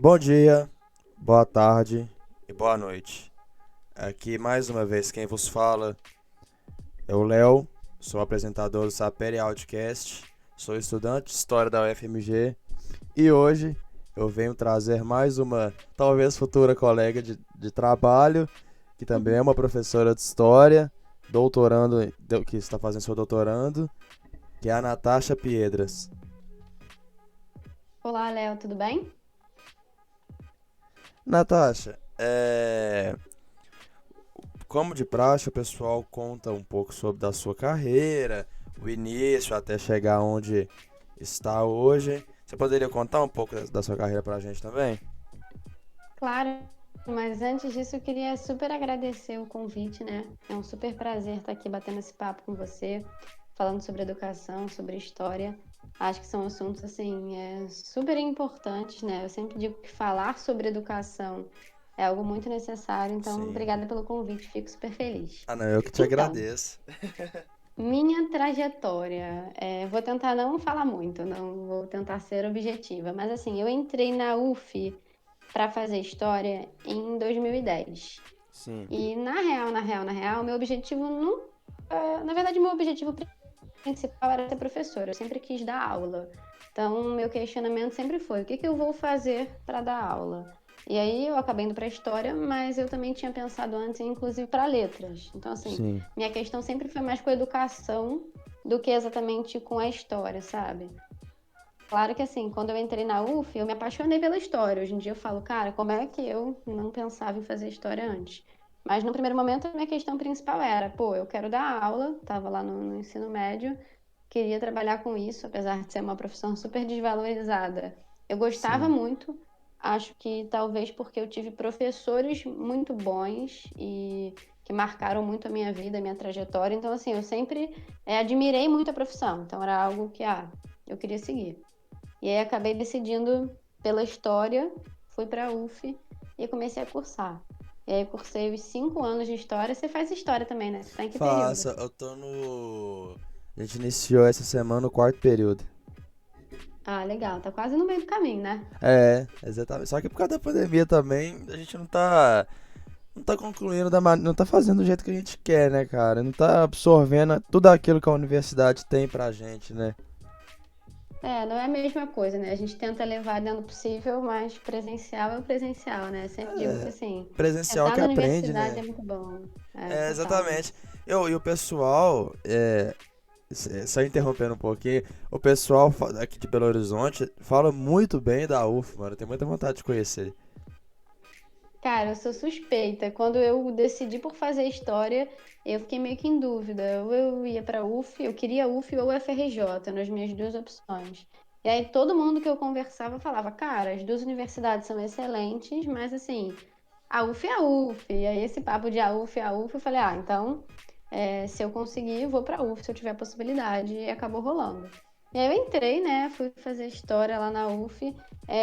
Bom dia, boa tarde e boa noite. Aqui mais uma vez quem vos fala é o Léo, sou apresentador do Sapere Outcast, sou estudante de História da UFMG e hoje eu venho trazer mais uma, talvez futura colega de trabalho, que também é uma professora de História, doutorando, que está fazendo seu doutorando, que é a Natasha Piedras. Olá, Léo, tudo bem? Natasha, como de praxe, o pessoal conta um pouco sobre da sua carreira, o início até chegar onde está hoje. Você poderia contar um pouco da sua carreira pra gente também? Claro, mas antes disso eu queria super agradecer o convite, né? É um super prazer estar aqui batendo esse papo com você, falando sobre educação, sobre história. Acho que são assuntos, assim, super importantes, né? Eu sempre digo que falar sobre educação é algo muito necessário, então Sim. obrigada pelo convite, fico super feliz. Ah, não, eu que te Então, agradeço. minha trajetória, vou tentar não falar muito, não vou tentar ser objetiva, mas assim, eu entrei na UF para fazer história em 2010. Sim, E na real, meu objetivo não, na verdade, meu objetivo principal era ser professora. Eu sempre quis dar aula. Então, meu questionamento sempre foi: o que que eu vou fazer para dar aula? E aí eu acabei indo para história, mas eu também tinha pensado antes, inclusive, para letras. Então, assim, sim, minha questão sempre foi mais com a educação do que exatamente com a história, sabe? Claro que assim, quando eu entrei na UF, eu me apaixonei pela história. Hoje em dia eu falo, cara, como é que eu não pensava em fazer história antes? Mas no primeiro momento a minha questão principal era, pô, eu quero dar aula, estava lá no ensino médio, queria trabalhar com isso, apesar de ser uma profissão super desvalorizada. Eu gostava sim. muito, acho que talvez porque eu tive professores muito bons e que marcaram muito a minha vida, a minha trajetória. Então, assim, eu sempre admirei muito a profissão. Então, era algo que, eu queria seguir. E aí acabei decidindo pela história, fui para a UF e comecei a cursar. E aí cursei os 5 anos de história. Você faz história também, né? Você tá em que período? Faça, eu tô no. A gente iniciou essa semana o quarto período. Ah, legal. Tá quase no meio do caminho, né? É, exatamente. Só que por causa da pandemia também, a gente não tá concluindo não tá fazendo do jeito que a gente quer, né, cara? Não tá absorvendo tudo aquilo que a universidade tem pra gente, né? Não é a mesma coisa, né? A gente tenta levar dentro do possível, mas presencial é o presencial, né? Sempre digo que, assim, Presencial estar que na aprende, universidade né? é muito bom. É, Total. exatamente. E o pessoal, só interrompendo um pouquinho, o pessoal aqui de Belo Horizonte fala muito bem da UF, mano. Eu tenho muita vontade de conhecer. Cara, eu sou suspeita. Quando eu decidi por fazer história, eu fiquei meio que em dúvida. Ou eu ia para UF, eu queria UF ou FRJ, nas minhas duas opções. E aí todo mundo que eu conversava falava, cara, as duas universidades são excelentes, mas assim, a UF é a UF. E aí esse papo de a UF, eu falei, então, se eu conseguir, eu vou para UF, se eu tiver possibilidade. E acabou rolando. E aí eu entrei, né? Fui fazer história lá na UF.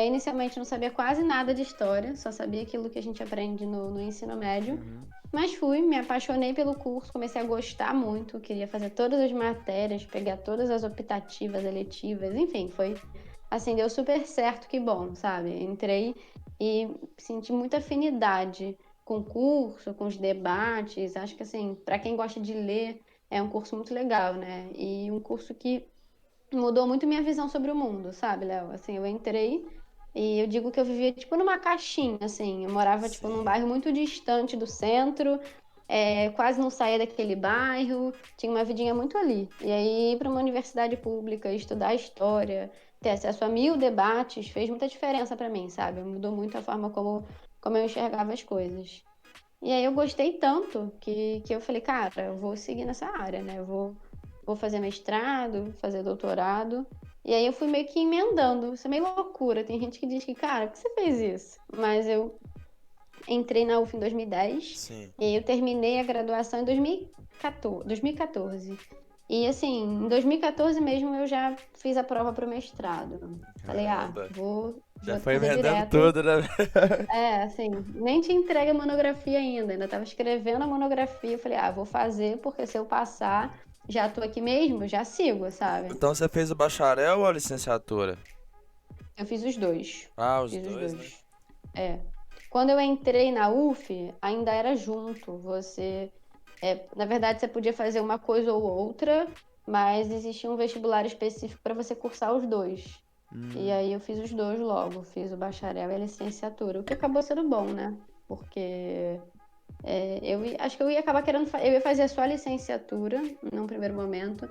Inicialmente eu não sabia quase nada de história, só sabia aquilo que a gente aprende no ensino médio. Uhum. Mas fui, me apaixonei pelo curso, comecei a gostar muito, queria fazer todas as matérias, pegar todas as optativas, eletivas, enfim, foi assim, deu super certo, que bom, sabe? Entrei e senti muita afinidade com o curso, com os debates. Acho que assim, para quem gosta de ler, é um curso muito legal, né? E um curso que mudou muito minha visão sobre o mundo, sabe, Léo? Assim, eu entrei e eu digo que eu vivia, tipo, numa caixinha, assim. Eu morava, tipo, num Sim. bairro muito distante do centro, quase não saía daquele bairro, tinha uma vidinha muito ali. E aí, ir para uma universidade pública, estudar história, ter acesso a mil debates, fez muita diferença para mim, sabe? Mudou muito a forma como eu enxergava as coisas. E aí eu gostei tanto que eu falei, cara, eu vou seguir nessa área, né? Eu vou fazer mestrado, fazer doutorado. E aí eu fui meio que emendando. Isso é meio loucura. Tem gente que diz que, cara, por que você fez isso? Mas eu entrei na UF em 2010 e dez Sim. e aí eu terminei a graduação em 2014. 2014. E assim, em 2014 mesmo eu já fiz a prova para o mestrado. Falei, Caramba. Já vou foi fazer emendando direto. tudo, né? Assim, nem te entregue a monografia ainda estava escrevendo a monografia. Eu falei, vou fazer, porque se eu passar, já tô aqui mesmo, já sigo, sabe? Então você fez o bacharel ou a licenciatura? Eu fiz os dois. Ah, os Fiz os dois, né? dois. É. Quando eu entrei na UF, ainda era junto. Na verdade, você podia fazer uma coisa ou outra, mas existia um vestibular específico para você cursar os dois. E Hum, aí eu fiz os dois logo, fiz o bacharel e a licenciatura, o que acabou sendo bom, né? Porque acho que eu ia acabar eu ia fazer só a licenciatura num primeiro momento,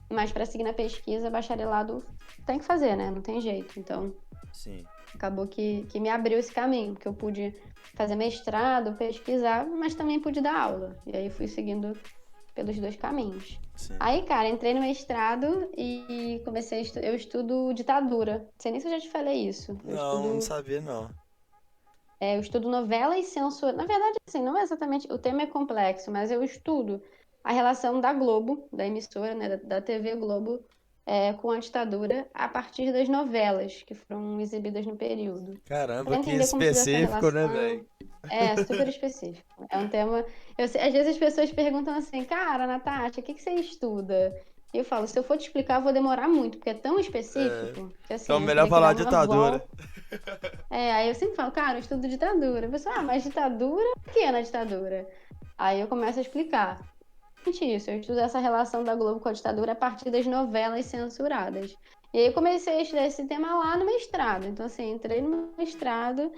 mas para seguir na pesquisa, bacharelado tem que fazer, né? Não tem jeito. Então, sim, acabou que me abriu esse caminho, que eu pude fazer mestrado, pesquisar, mas também pude dar aula. E aí fui seguindo pelos dois caminhos. sim. Aí, cara, entrei no mestrado e comecei eu estudo ditadura. Não sei nem se eu já te falei isso. Não, não sabia não. Eu estudo novela e censura. Na verdade, assim, não é exatamente. O tema é complexo, mas eu estudo a relação da Globo, da emissora, né, da TV Globo, com a ditadura a partir das novelas que foram exibidas no período. Para Caramba, que entender como se deu essa específico, né, velho? relação. É super específico. É um tema. Às vezes as pessoas perguntam assim, cara, Natasha, o que que você estuda? E eu falo, se eu for te explicar, eu vou demorar muito, porque é tão É. específico que Então, assim, eu melhor teria que dar falar uma ditadura. volta. Aí eu sempre falo, cara, eu estudo ditadura. A pessoa, mas ditadura? O que é na ditadura? Aí eu começo a explicar. Gente, isso, eu estudo essa relação da Globo com a ditadura a partir das novelas censuradas. E aí eu comecei a estudar esse tema lá no mestrado. Então, assim, entrei no mestrado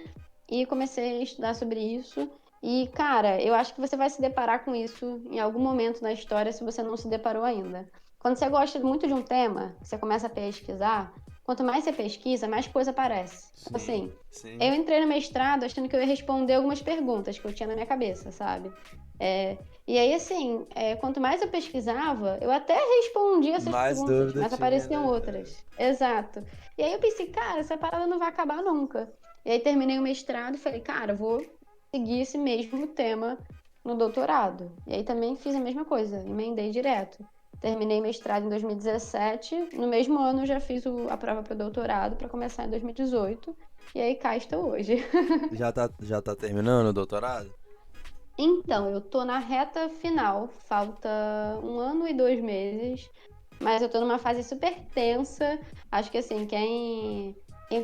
e comecei a estudar sobre isso. E, cara, eu acho que você vai se deparar com isso em algum momento na história se você não se deparou ainda. Quando você gosta muito de um tema, você começa a pesquisar, quanto mais você pesquisa, mais coisa aparece. Então, Sim, assim, sim. eu entrei no mestrado achando que eu ia responder algumas perguntas que eu tinha na minha cabeça, sabe? É, e aí, assim, quanto mais eu pesquisava, eu até respondia essas Mais perguntas, dúvida mas tinha, apareciam né? outras. Exato. E aí eu pensei, cara, essa parada não vai acabar nunca. E aí terminei o mestrado e falei, cara, vou seguir esse mesmo tema no doutorado. E aí também fiz a mesma coisa, emendei direto. Terminei mestrado em 2017, no mesmo ano eu já fiz a prova para o doutorado para começar em 2018, e aí cá estou hoje. Já tá terminando o doutorado? Então, eu tô na reta final, falta 1 ano e 2 meses, mas eu tô numa fase super tensa. Acho que assim, quem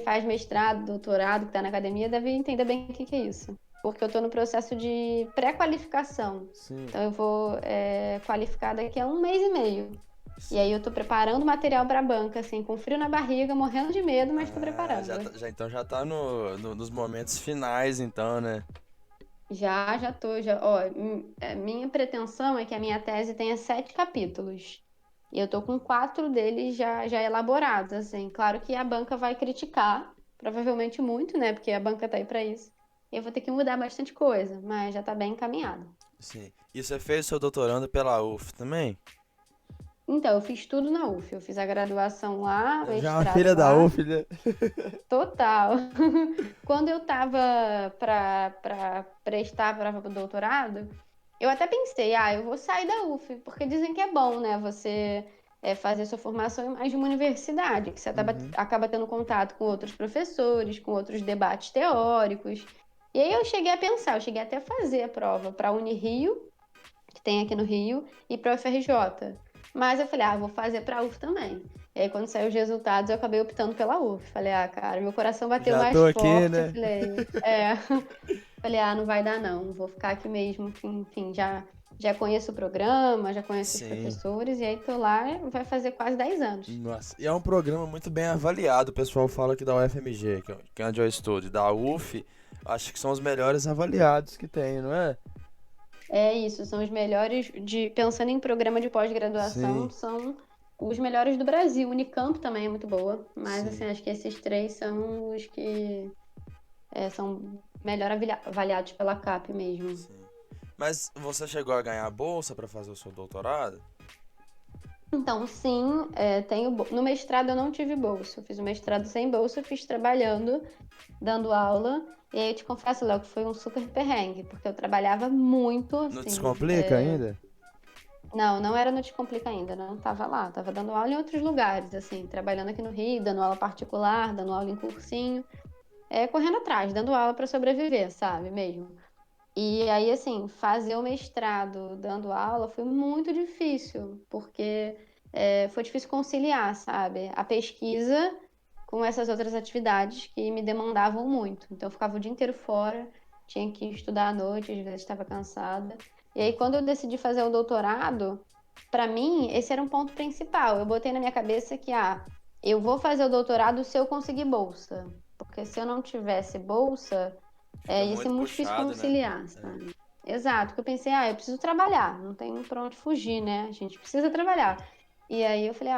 faz mestrado, doutorado, que tá na academia, deve entender bem o que que é isso. Porque eu tô no processo de pré-qualificação. Sim, Então eu vou qualificar daqui a 1 mês e meio. E aí sim. eu tô preparando material para a banca, assim, com frio na barriga, morrendo de medo, mas tô Ah, preparando. então já tá nos momentos finais, então, né? Já tô, já. Ó, minha pretensão é que a minha tese tenha 7 capítulos. E eu tô com 4 deles já elaborados, assim. Claro que a banca vai criticar, provavelmente muito, né? Porque a banca tá aí pra isso. Eu vou ter que mudar bastante coisa, mas já tá bem encaminhado. Sim. E você fez seu doutorando pela UF também? Então, eu fiz tudo na UF. Eu fiz a graduação lá, Já é uma mestrado filha da lá. UF, né? Total. Quando eu tava para prestar a prova pro doutorado, eu até pensei, eu vou sair da UF, porque dizem que é bom, né? Você fazer sua formação em mais de uma universidade, que você Uhum. acaba tendo contato com outros professores, com outros debates teóricos. E aí eu cheguei a pensar, eu cheguei até a fazer a prova para a Unirio, que tem aqui no Rio, e para o UFRJ. Mas eu falei, vou fazer para a UF também. E aí, quando saiu os resultados, eu acabei optando pela UF. Falei, cara, meu coração bateu Já mais tô aqui, forte. Eu né? falei, falei, não vai dar não, vou ficar aqui mesmo. Enfim, já conheço o programa, já conheço os Sim. professores, e aí tô lá, vai fazer quase 10 anos. Nossa, e é um programa muito bem avaliado. O pessoal fala que da UFMG, que é onde eu estudo, e da UF, acho que são os melhores avaliados que tem, não é? É isso, são os melhores pensando em programa de pós-graduação, Sim, são os melhores do Brasil. Unicamp também é muito boa, mas assim, sim, acho que esses três são os que são melhor avaliados pela CAP mesmo. sim. Mas você chegou a ganhar bolsa pra fazer o seu doutorado? Então, sim, no mestrado eu não tive bolsa. Eu fiz o mestrado sem bolsa, eu fiz trabalhando, dando aula. E aí eu te confesso, Léo, que foi um super perrengue, porque eu trabalhava muito, Não assim. descomplica ainda? Não, não era no Descomplica ainda, não tava lá. Tava dando aula em outros lugares, assim, trabalhando aqui no Rio, dando aula particular, dando aula em cursinho, correndo atrás, dando aula para sobreviver, sabe, mesmo. E aí, assim, fazer o mestrado dando aula foi muito difícil, porque foi difícil conciliar, sabe? A pesquisa com essas outras atividades que me demandavam muito. Então, eu ficava o dia inteiro fora, tinha que estudar à noite, às vezes estava cansada. E aí, quando eu decidi fazer o doutorado, para mim, esse era um ponto principal. Eu botei na minha cabeça que, eu vou fazer o doutorado se eu conseguir bolsa. Porque se eu não tivesse bolsa, Fica ia ser muito muito difícil puxado, né? conciliar, sabe? Exato, porque eu pensei, eu preciso trabalhar, não tem pra onde fugir, né? A gente precisa trabalhar. E aí eu falei,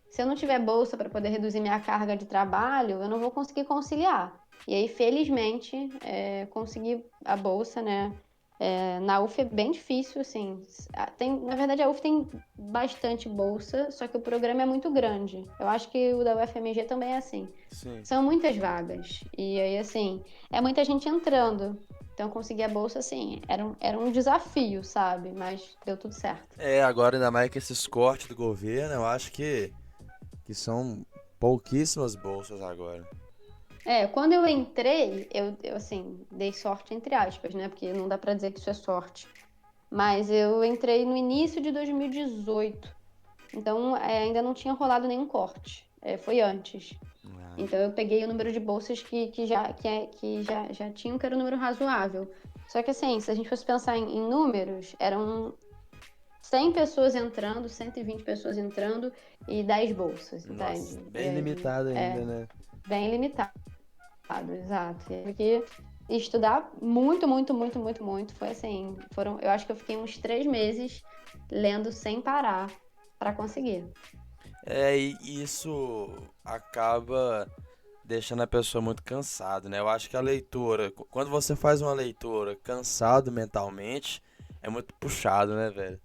se eu não tiver bolsa para poder reduzir minha carga de trabalho, eu não vou conseguir conciliar. E aí, felizmente, consegui a bolsa, né? Na UF é bem difícil, assim. Na verdade, a UF tem bastante bolsa, só que o programa é muito grande. Eu acho que o da UFMG também é assim. Sim. São muitas vagas. E aí, assim, é muita gente entrando. Então, conseguir a bolsa, assim, era um desafio, sabe? Mas deu tudo certo. Agora ainda mais que esses cortes do governo, eu acho que são pouquíssimas bolsas agora. Quando eu entrei, eu, assim, dei sorte entre aspas, né? Porque não dá pra dizer que isso é sorte. Mas eu entrei no início de 2018. Então, ainda não tinha rolado nenhum corte. Foi antes. Ah, Então, eu peguei o número de bolsas que já tinham, que era um número razoável. Só que, assim, se a gente fosse pensar em números, eram 100 pessoas entrando, 120 pessoas entrando e 10 bolsas, nossa, entende? E bem aí, limitado ainda, né? bem limitado. Exato. E porque estudar muito, muito, muito, muito, muito. Foi assim, eu acho que eu fiquei uns 3 meses lendo sem parar para conseguir. E isso acaba deixando a pessoa muito cansada, né? Eu acho que a leitura, quando você faz uma leitura cansado mentalmente, é muito puxado, né, velho?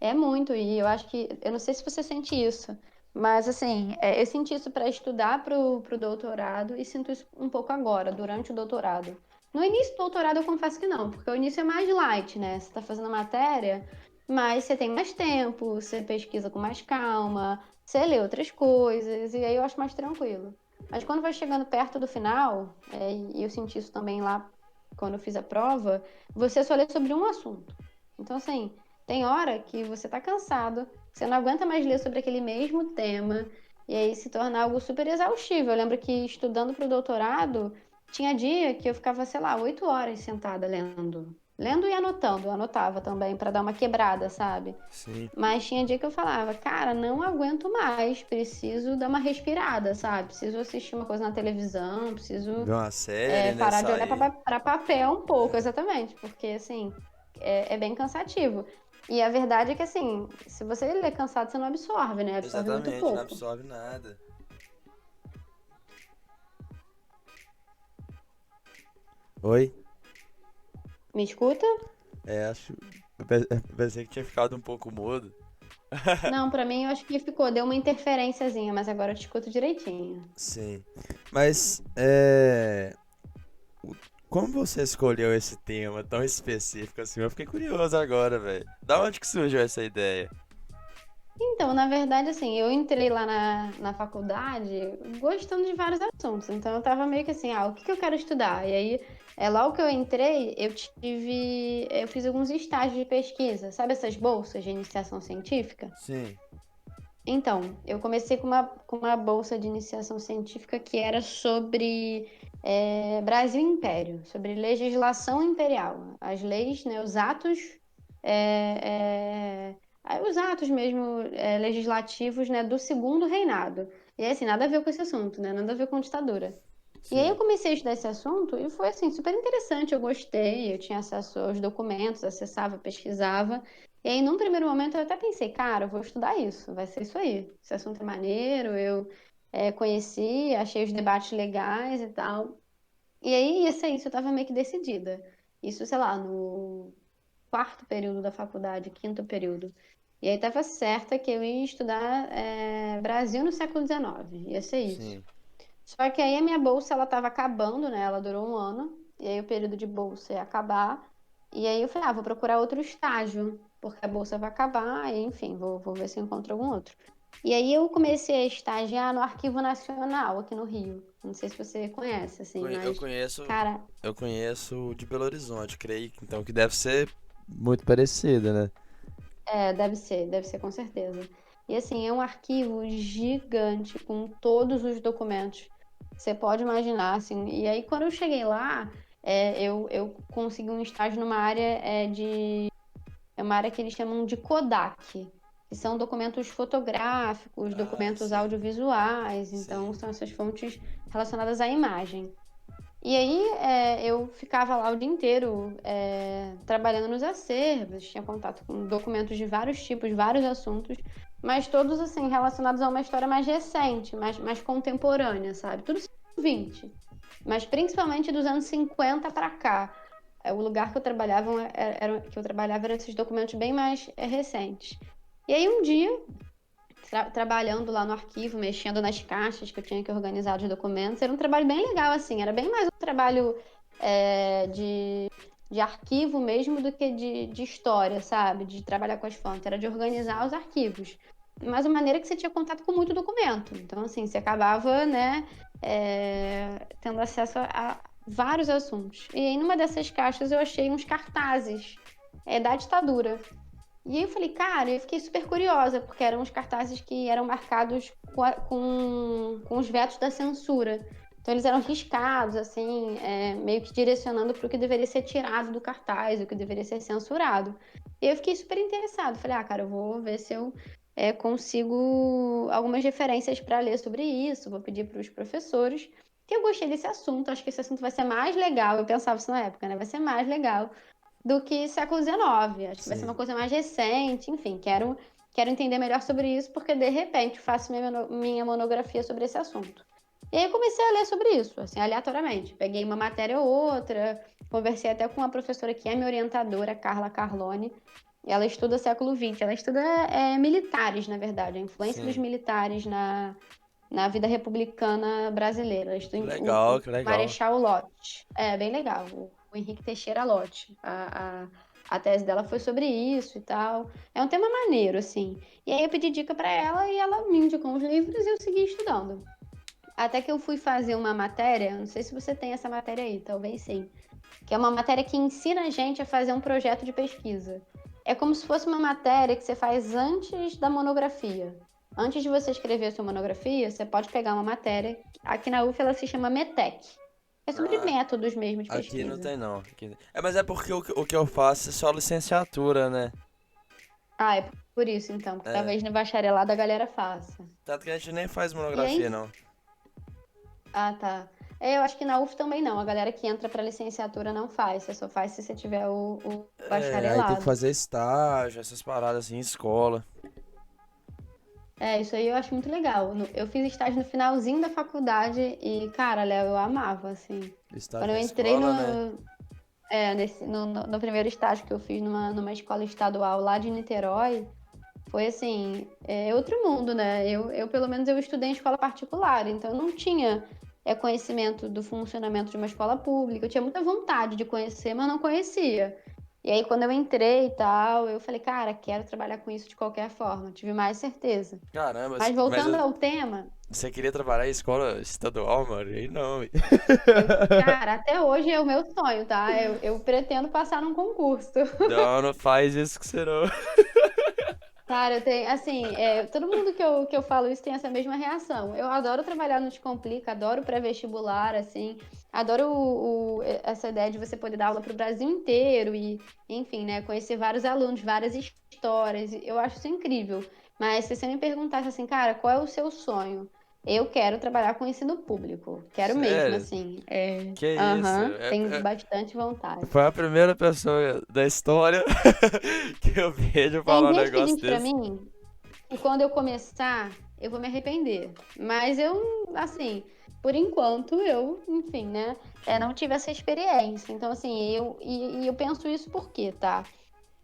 É muito, e eu acho que, eu não sei se você sente isso, mas assim, eu senti isso para estudar pro doutorado e sinto isso um pouco agora, durante o doutorado. No início do doutorado eu confesso que não, porque o início é mais light, né? Você está fazendo a matéria, mas você tem mais tempo, você pesquisa com mais calma, você lê outras coisas, e aí eu acho mais tranquilo. Mas quando vai chegando perto do final, e eu senti isso também lá quando eu fiz a prova, você só lê sobre um assunto. Então, assim, tem hora que você tá cansado, você não aguenta mais ler sobre aquele mesmo tema, e aí se torna algo super exaustivo. Eu lembro que estudando para o doutorado, tinha dia que eu ficava, sei lá, 8 horas sentada lendo. Lendo e anotando, eu anotava também para dar uma quebrada, sabe? Sim. Mas tinha dia que eu falava, cara, não aguento mais, preciso dar uma respirada, sabe? Preciso assistir uma coisa na televisão, preciso Ver uma série, né? parar de olhar Sair. para papel um pouco, exatamente, porque assim é bem cansativo. E a verdade é que assim, se você ler cansado, você não absorve, né? Absorve muito Exatamente, não pouco. absorve nada. Oi? Me escuta? Acho. Pensei que tinha ficado um pouco mudo. Não, pra mim eu acho que ficou, deu uma interferênciazinha, mas agora eu te escuto direitinho. Sim. Mas, como você escolheu esse tema tão específico assim? Eu fiquei curioso agora, velho. Da onde que surgiu essa ideia? Então, na verdade, assim, eu entrei lá na faculdade gostando de vários assuntos. Então, eu tava meio que assim, o que que eu quero estudar? E aí, logo que eu entrei, eu fiz alguns estágios de pesquisa. Sabe essas bolsas de iniciação científica? Sim, Então, eu comecei com uma bolsa de iniciação científica que era sobre Brasil e Império, sobre legislação imperial, as leis, né, os atos mesmo legislativos, né, do Segundo Reinado. E assim, nada a ver com esse assunto, né, nada a ver com ditadura. E aí eu sim. comecei a estudar esse assunto e foi assim super interessante, eu gostei, eu tinha acesso aos documentos, acessava, pesquisava. E aí num primeiro momento eu até pensei, cara, eu vou estudar isso, vai ser isso aí. Esse assunto é maneiro, eu conheci, achei os debates legais e tal. E aí isso eu estava meio que decidida. Isso, sei lá, no quarto período da faculdade, quinto período. E aí estava certa que eu ia estudar Brasil no século XIX, ia ser isso. Sim. Só que aí a minha bolsa ela estava acabando, né? Ela durou um ano, e aí o período de bolsa ia acabar. E aí eu falei, vou procurar outro estágio, porque a bolsa vai acabar, e enfim, vou ver se eu encontro algum outro. E aí eu comecei a estagiar no Arquivo Nacional, aqui no Rio. Não sei se você conhece, assim, Eu mas, conheço, cara, eu conheço o de Belo Horizonte, creio que então que deve ser muito parecido, né? deve ser com certeza. E assim, é um arquivo gigante com todos os documentos. Você pode imaginar, assim. E aí, quando eu cheguei lá, eu consegui um estágio numa área é uma área que eles chamam de Kodak, que são documentos fotográficos, Ah, documentos sim, audiovisuais, sim. então são essas fontes relacionadas à imagem. E aí eu ficava lá o dia inteiro trabalhando nos acervos, tinha contato com documentos de vários tipos, vários assuntos, mas todos assim relacionados a uma história mais recente, mais contemporânea, sabe? Tudo século XX, mas principalmente dos anos 50 para cá. O lugar que eu trabalhava que eu trabalhava eram esses documentos bem mais recentes. E aí um dia trabalhando lá no arquivo, mexendo nas caixas que eu tinha que organizar os documentos. Era um trabalho bem legal, assim, era bem mais um trabalho de arquivo mesmo do que de história, sabe? De trabalhar com as fontes, era de organizar os arquivos. Mas uma maneira que você tinha contato com muito documento. Então, assim, você acabava, né, tendo acesso a vários assuntos. E aí, numa dessas caixas, eu achei uns cartazes da ditadura. E aí eu falei, cara, eu fiquei super curiosa, porque eram os cartazes que eram marcados com os vetos da censura. Então eles eram riscados, assim, meio que direcionando para o que deveria ser tirado do cartaz, o que deveria ser censurado. E eu fiquei super interessada. Falei, cara, eu vou ver se eu consigo algumas referências para ler sobre isso, vou pedir para os professores. Que eu gostei desse assunto, acho que esse assunto vai ser mais legal. Eu pensava isso na época, né? Vai ser mais legal do que século XIX. Acho que vai ser uma Sim. coisa mais recente, enfim, quero entender melhor sobre isso, porque de repente faço minha monografia sobre esse assunto. E aí eu comecei a ler sobre isso, assim, aleatoriamente. Peguei uma matéria ou outra, conversei até com uma professora que é minha orientadora, Carla Carlone. Ela estuda século XX, ela estuda militares, na verdade, a influência dos Sim. militares na vida republicana brasileira. Ela Que estuda legal, o que legal. Marechal Lott. É bem legal. O Henrique Teixeira Lott. A tese dela foi sobre isso e tal. É um tema maneiro, assim. E aí eu pedi dica para ela e ela me indicou uns livros e eu segui estudando. Até que eu fui fazer uma matéria, não sei se você tem essa matéria aí, talvez sim, que é uma matéria que ensina a gente a fazer um projeto de pesquisa. É como se fosse uma matéria que você faz antes da monografia. Antes de você escrever a sua monografia, você pode pegar uma matéria. Aqui na UF ela se chama METEC. É sobre Ah, métodos mesmo de aqui não pesquisa. tem não. Mas é porque o que eu faço é só licenciatura, né? Ah, é por isso então, que É. talvez no bacharelado a galera faça. Tanto que a gente nem faz E monografia, aí, não. tá. Eu acho que na UF também não. A galera que entra para licenciatura não faz. Você só faz se você tiver o É, aí tem que bacharelado. fazer estágio, essas paradas assim, em escola. Isso aí eu acho muito legal. Eu fiz estágio no finalzinho da faculdade e, cara, Léo, eu amava, assim. Quando Estágio eu na entrei escola, né? no primeiro estágio que eu fiz numa escola estadual lá de Niterói, foi assim, outro mundo, né? Pelo menos, eu estudei em escola particular, então eu não tinha conhecimento do funcionamento de uma escola pública. Eu tinha muita vontade de conhecer, mas não conhecia. E aí, quando eu entrei e tal, eu falei, cara, quero trabalhar com isso de qualquer forma. Tive mais certeza. Caramba, Mas mas voltando ao tema, você queria trabalhar em escola estadual, mano? Aí não. cara, até hoje é o meu sonho, tá? Eu pretendo passar num concurso. Não, não faz isso que você não. Cara, eu tenho, assim, todo mundo que eu falo isso tem essa mesma reação. Eu adoro trabalhar no Descomplica, adoro pré-vestibular, assim, adoro essa ideia de você poder dar aula para o Brasil inteiro e, enfim, né, conhecer vários alunos, várias histórias. Eu acho isso incrível. Mas se você me perguntasse assim, cara, qual é o seu sonho? Eu quero trabalhar com ensino público. Quero mesmo, Sério? assim. Que isso? Aham, tenho bastante vontade. Foi a primeira pessoa da história que eu vejo Tem falar um gente que negócio diz pra desse. mim que quando eu começar, eu vou me arrepender. Mas eu, assim, por enquanto, enfim, né, não tive essa experiência. Então, assim, eu penso isso por quê, tá?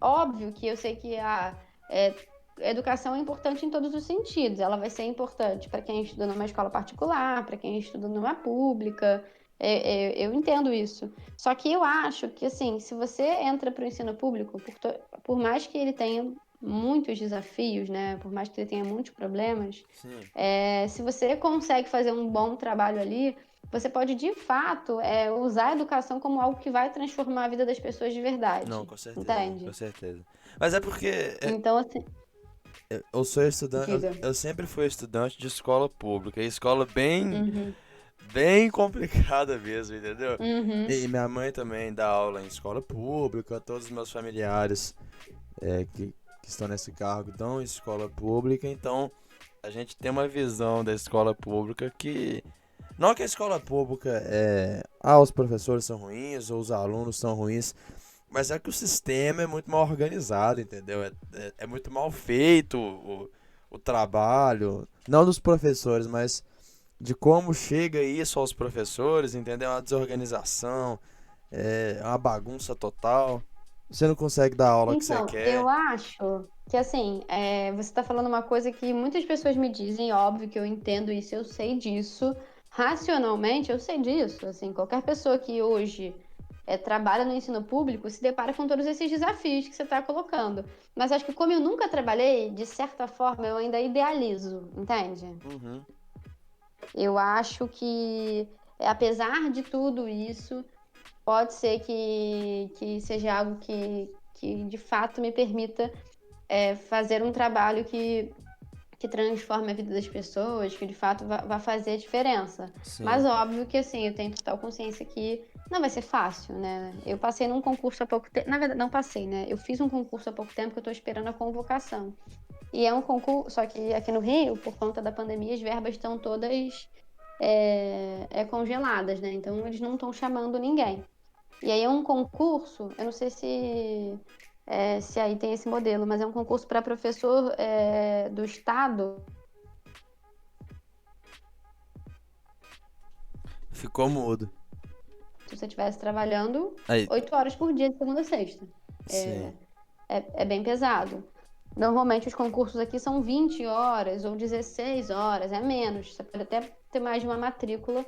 Óbvio que eu sei que é, a educação é importante em todos os sentidos. Ela vai ser importante para quem estuda numa escola particular, para quem estuda numa pública. Eu entendo isso. Só que eu acho que, assim, se você entra para o ensino público, por mais que ele tenha muitos desafios, né? Por mais que ele tenha muitos problemas, Sim. se você consegue fazer um bom trabalho ali, você pode, de fato, usar a educação como algo que vai transformar a vida das pessoas de Não, verdade, com certeza, com entende? certeza. Mas é porque Então, assim, Eu sou estudante, Diga. eu sempre fui estudante de escola pública, e escola bem, Uhum. bem complicada mesmo, entendeu? Uhum. E minha mãe também dá aula em escola pública, todos os meus familiares que estão nesse cargo dão em escola pública, então a gente tem uma visão da escola pública que. Não que a escola pública os professores são ruins ou os alunos são ruins, mas é que o sistema é muito mal organizado, entendeu? É muito mal feito o trabalho, não dos professores, mas de como chega isso aos professores, entendeu? É uma desorganização, é uma bagunça total. Você não consegue dar a aula que você Então, eu quer. acho que assim, você está falando uma coisa que muitas pessoas me dizem, óbvio que eu entendo isso, eu sei disso, racionalmente eu sei disso. Assim, qualquer pessoa que hoje trabalha no ensino público se depara com todos esses desafios que você está colocando. Mas acho que como eu nunca trabalhei, de certa forma eu ainda idealizo, entende? Uhum. Eu acho que, apesar de tudo isso, pode ser que seja algo que de fato me permita fazer um trabalho que transforme a vida das pessoas, que de fato vai fazer a diferença. Mas Sim. óbvio que assim, eu tenho total consciência que não vai ser fácil, né? Eu passei num concurso há pouco tempo, na verdade, não passei, né? Eu fiz um concurso há pouco tempo que eu tô esperando a convocação. E é um concurso, só que aqui no Rio, por conta da pandemia, as verbas estão todas congeladas, né? Então eles não estão chamando ninguém. E aí é um concurso, eu não sei se aí tem esse modelo, mas é um concurso para professor do estado. Ficou mudo. Se você estivesse trabalhando Aí, 8 horas por dia, de segunda a sexta. sim. É bem pesado. Normalmente os concursos aqui são 20 horas ou 16 horas, é menos. Você pode até ter mais de uma matrícula,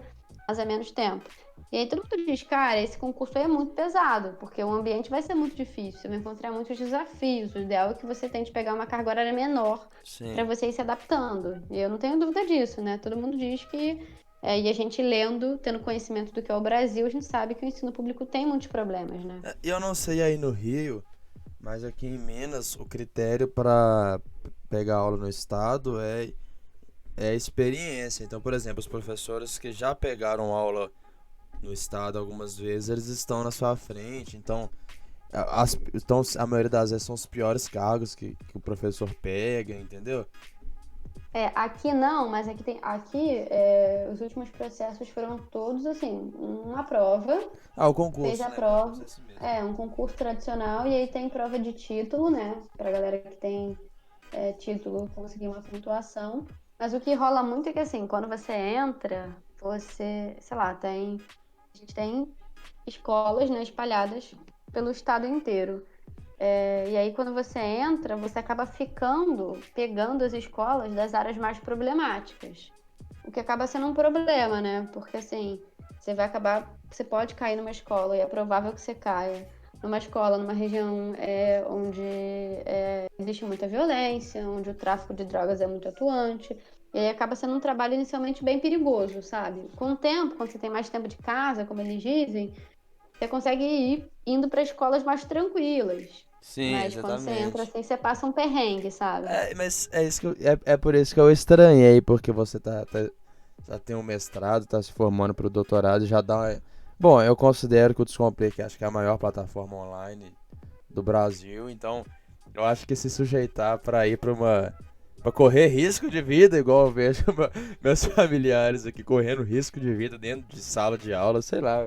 mas é menos tempo. E aí todo mundo diz, cara, esse concurso aí é muito pesado, porque o ambiente vai ser muito difícil, você vai encontrar muitos desafios. O ideal é que você tente pegar uma carga horária menor para Sim. você ir se adaptando. E eu não tenho dúvida disso, né? Todo mundo diz que, e a gente lendo, tendo conhecimento do que é o Brasil, a gente sabe que o ensino público tem muitos problemas, né? E eu não sei aí no Rio, mas aqui em Minas o critério para pegar aula no estado é experiência. Então, por exemplo, os professores que já pegaram aula no estado algumas vezes, eles estão na sua frente. Então, a maioria das vezes são os piores cargos que o professor pega, entendeu? Aqui não, mas aqui os últimos processos foram todos assim, uma prova, Ah, o fez concurso, a né? Concurso prova, é esse mesmo. um concurso tradicional, e aí tem prova de título, né, pra galera que tem título conseguir uma pontuação, mas o que rola muito é que assim, quando você entra, você, sei lá, a gente tem escolas, né, espalhadas pelo estado inteiro. E aí, quando você entra, você acaba pegando as escolas das áreas mais problemáticas. O que acaba sendo um problema, né? Porque assim, você pode cair numa escola, e é provável que você caia numa escola, numa região onde existe muita violência, onde o tráfico de drogas é muito atuante. E aí acaba sendo um trabalho inicialmente bem perigoso, sabe? Com o tempo, quando você tem mais tempo de casa, como eles dizem, você consegue ir indo para escolas mais tranquilas. Sim, Mas quando você entra exatamente. assim, você passa um perrengue, sabe? Mas é isso é por isso que eu estranhei, porque você já tem um mestrado, tá se formando pro doutorado, já dá uma... Bom, eu considero que o Descomplique acho que é a maior plataforma online do Brasil, então eu acho que se sujeitar para ir para correr risco de vida, igual eu vejo meus familiares aqui correndo risco de vida dentro de sala de aula, sei lá,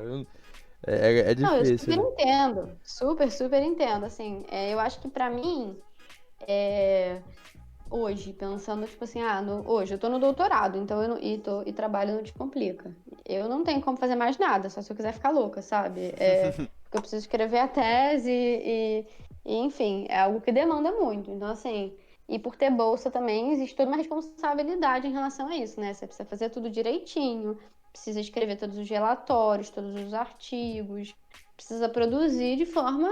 é Não, eu difícil, super né? entendo. Super, super entendo. Assim, eu acho que pra mim, é, hoje, pensando, tipo assim, hoje eu tô no doutorado, então e trabalho no Descomplica. Eu não tenho como fazer mais nada, só se eu quiser ficar louca, sabe? Porque eu preciso escrever a tese enfim, é algo que demanda muito. Então, assim, e por ter bolsa também, existe toda uma responsabilidade em relação a isso, né? Você precisa fazer tudo direitinho, precisa escrever todos os relatórios, todos os artigos, precisa produzir de forma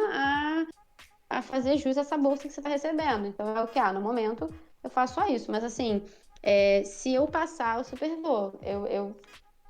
a fazer jus a essa bolsa que você está recebendo. Então é o que no momento eu faço só isso. Mas assim, se eu passar, eu super vou.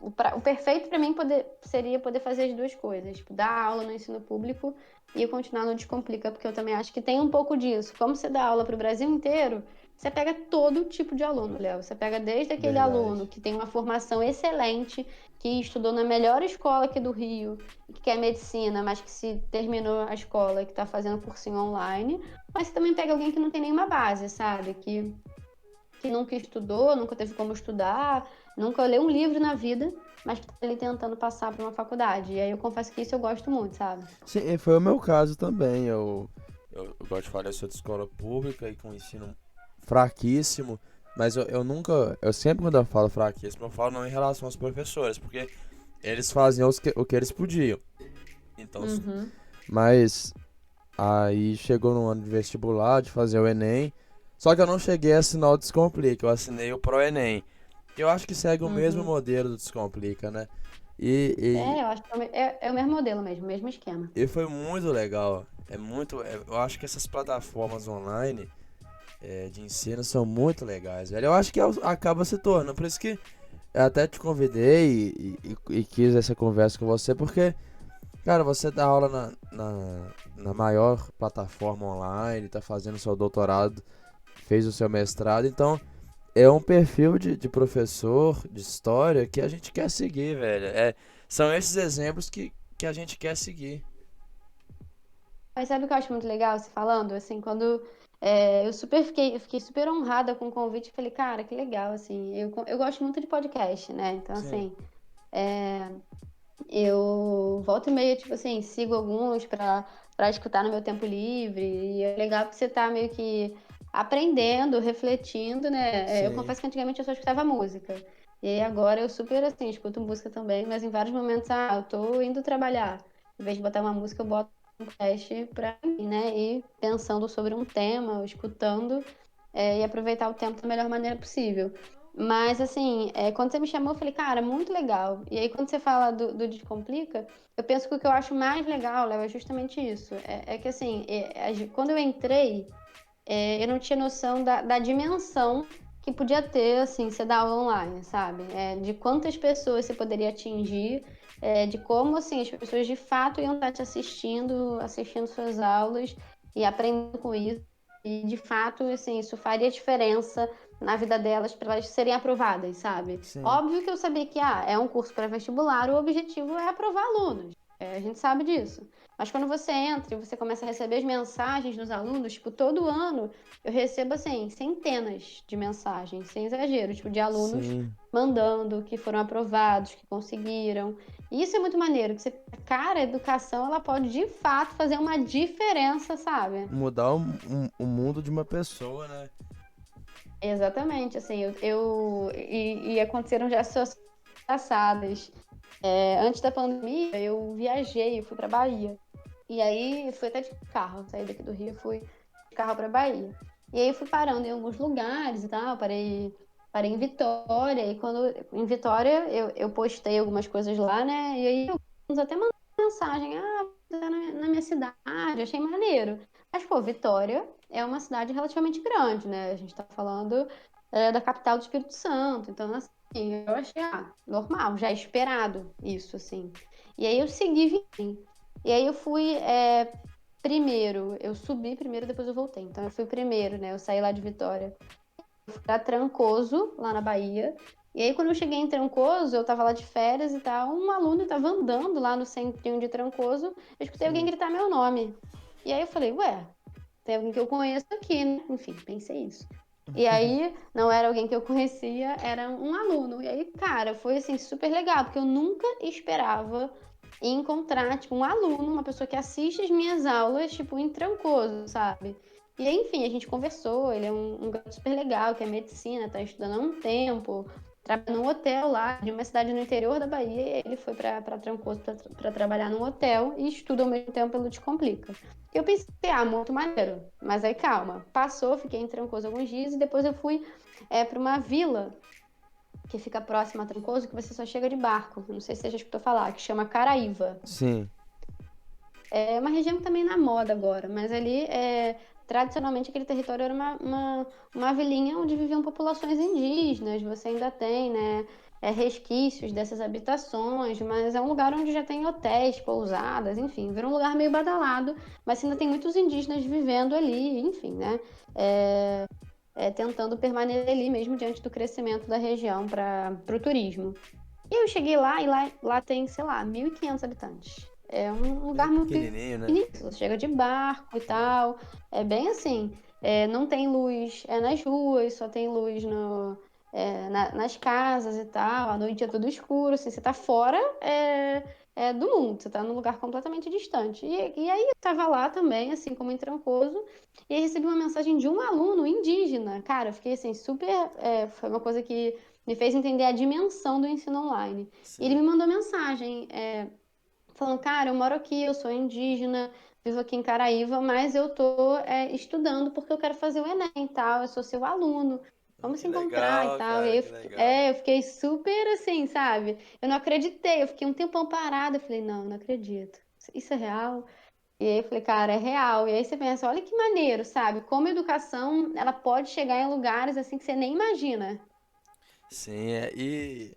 O perfeito para mim seria poder fazer as duas coisas, tipo, dar aula no ensino público e continuar no Descomplica, porque eu também acho que tem um pouco disso. Como você dá aula para o Brasil inteiro, você pega todo tipo de aluno, Léo. Você pega desde aquele aluno Verdade. que tem uma formação excelente, que estudou na melhor escola aqui do Rio, que quer medicina, mas que se terminou a escola e que está fazendo cursinho online. Mas você também pega alguém que não tem nenhuma base, sabe? Que nunca estudou, nunca teve como estudar, nunca leu um livro na vida, mas que tá ali tentando passar para uma faculdade. E aí eu confesso que isso eu gosto muito, sabe? Sim, e foi o meu caso também. Eu gosto de falar, eu sou de escola pública e com ensino fraquíssimo, mas eu nunca, eu sempre quando eu falo fraquíssimo, eu falo não em relação aos professores, porque eles faziam o que eles podiam. Então, Uhum, mas aí chegou no ano de vestibular, de fazer o Enem, só que eu não cheguei a assinar o Descomplica, eu assinei o Pro Enem. Eu acho que segue o mesmo uhum. modelo do Descomplica, né? E, Eu acho que é o mesmo modelo mesmo, o mesmo esquema. e foi muito legal. Eu acho que essas plataformas online de ensino são muito legais, velho. Eu acho que acaba se tornando. Por isso que eu até te convidei e quis essa conversa com você, porque, cara, você dá aula na maior plataforma online, tá fazendo seu doutorado, fez o seu mestrado, então é um perfil de professor de história que a gente quer seguir, velho. São esses exemplos que a gente quer seguir. Mas sabe o que eu acho muito legal você falando? Assim, quando eu fiquei super honrada com o convite, falei, cara, que legal, assim, eu gosto muito de podcast, né? Então, Sim, assim, eu volto e meia, tipo assim, sigo alguns para escutar no meu tempo livre. E é legal que você tá meio que aprendendo, refletindo, né? Eu sim. confesso que antigamente eu só escutava música. E aí agora eu super assim, escuto música também, mas em vários momentos, eu tô indo trabalhar. Em vez de botar uma música, eu boto um podcast pra mim, né? E pensando sobre um tema, ou escutando, e aproveitar o tempo da melhor maneira possível. Mas, assim, quando você me chamou, eu falei, cara, muito legal. E aí, quando você fala do Descomplica, eu penso que o que eu acho mais legal, Léo, é justamente isso. É que, assim, quando eu entrei, eu não tinha noção da dimensão que podia ter, assim, você dar aula online, sabe? De quantas pessoas você poderia atingir, de como, assim, as pessoas de fato iam estar te assistindo suas aulas e aprendendo com isso. E, de fato, assim, isso faria diferença na vida delas para elas serem aprovadas, sabe? Sim. Óbvio que eu sabia que, é um curso pré-vestibular, o objetivo é aprovar alunos. A gente sabe disso. Mas quando você entra e você começa a receber as mensagens dos alunos, tipo, todo ano eu recebo, assim, centenas de mensagens, sem exagero, tipo, de alunos Sim. mandando que foram aprovados, que conseguiram. E isso é muito maneiro, que você, cara, a educação, ela pode, de fato, fazer uma diferença, sabe? Mudar o mundo de uma pessoa, né? Exatamente, assim, e aconteceram já situações engraçadas. Antes da pandemia, eu viajei, eu fui pra Bahia. E aí, fui até de carro, saí daqui do Rio, fui de carro pra Bahia. E aí, fui parando em alguns lugares e tal, parei em Vitória. E quando, em Vitória, eu postei algumas coisas lá, né? E aí, alguns até mandaram mensagem, tá na minha cidade, achei maneiro. Mas, pô, Vitória é uma cidade relativamente grande, né? A gente tá falando, da capital do Espírito Santo. Então, assim, eu achei, normal, já esperado isso, assim. E aí, eu segui, vim. E aí, eu fui, primeiro, eu subi primeiro, depois eu voltei. Então, eu fui primeiro, né? Eu saí lá de Vitória, fui pra Trancoso, lá na Bahia. E aí, quando eu cheguei em Trancoso, eu tava lá de férias e tal, um aluno tava andando lá no centrinho de Trancoso, eu escutei alguém Sim. gritar meu nome. E aí eu falei, ué, tem alguém que eu conheço aqui, né? Enfim, pensei isso. E aí, não era alguém que eu conhecia, era um aluno. E aí, cara, foi assim, super legal, porque eu nunca esperava encontrar, tipo, um aluno, uma pessoa que assiste as minhas aulas, tipo, em Trancoso, sabe? E aí, enfim, a gente conversou, ele é um garoto super legal, que é medicina, tá estudando há um tempo, trabalha num hotel lá, de uma cidade no interior da Bahia, e ele foi pra Trancoso pra trabalhar num hotel e estuda ao mesmo tempo pelo Descomplica. Eu pensei, muito maneiro. Mas aí, calma. Passou, fiquei em Trancoso alguns dias e depois eu fui para uma vila que fica próxima a Trancoso, que você só chega de barco. Não sei se você já escutou falar, que chama Caraíva. Sim. É uma região que também na moda agora, mas ali, tradicionalmente, aquele território era uma vilinha onde viviam populações indígenas. Você ainda tem, né, resquícios dessas habitações, mas é um lugar onde já tem hotéis, pousadas, enfim, virou um lugar meio badalado, mas ainda tem muitos indígenas vivendo ali, enfim, né? tentando permanecer ali mesmo diante do crescimento da região para o turismo. E eu cheguei lá e lá tem, sei lá, 1.500 habitantes. É um lugar Bem muito pequenininho, né? pequenininho, você chega de barco e tal, é bem assim. Não tem luz nas ruas, só tem luz nas casas e tal, à noite é tudo escuro, assim, você tá fora do mundo, você tá num lugar completamente distante. E aí eu tava lá também, assim, como em Trancoso, e aí recebi uma mensagem de um aluno indígena. Cara, eu fiquei assim, super. Foi uma coisa que me fez entender a dimensão do ensino online. E ele Sim. me mandou mensagem, falando, cara, eu moro aqui, eu sou indígena, vivo aqui em Caraíva, mas eu tô estudando porque eu quero fazer o Enem e tal, eu sou seu aluno. Vamos Que se encontrar e legal, tal. E cara, aí que legal. eu fiquei super assim, sabe? Eu não acreditei, eu fiquei um tempão parada. Eu falei, não, não acredito. Isso é real? E aí eu falei, cara, é real. E aí você pensa, olha que maneiro, sabe? Como a educação, ela pode chegar em lugares assim que você nem imagina. Sim, e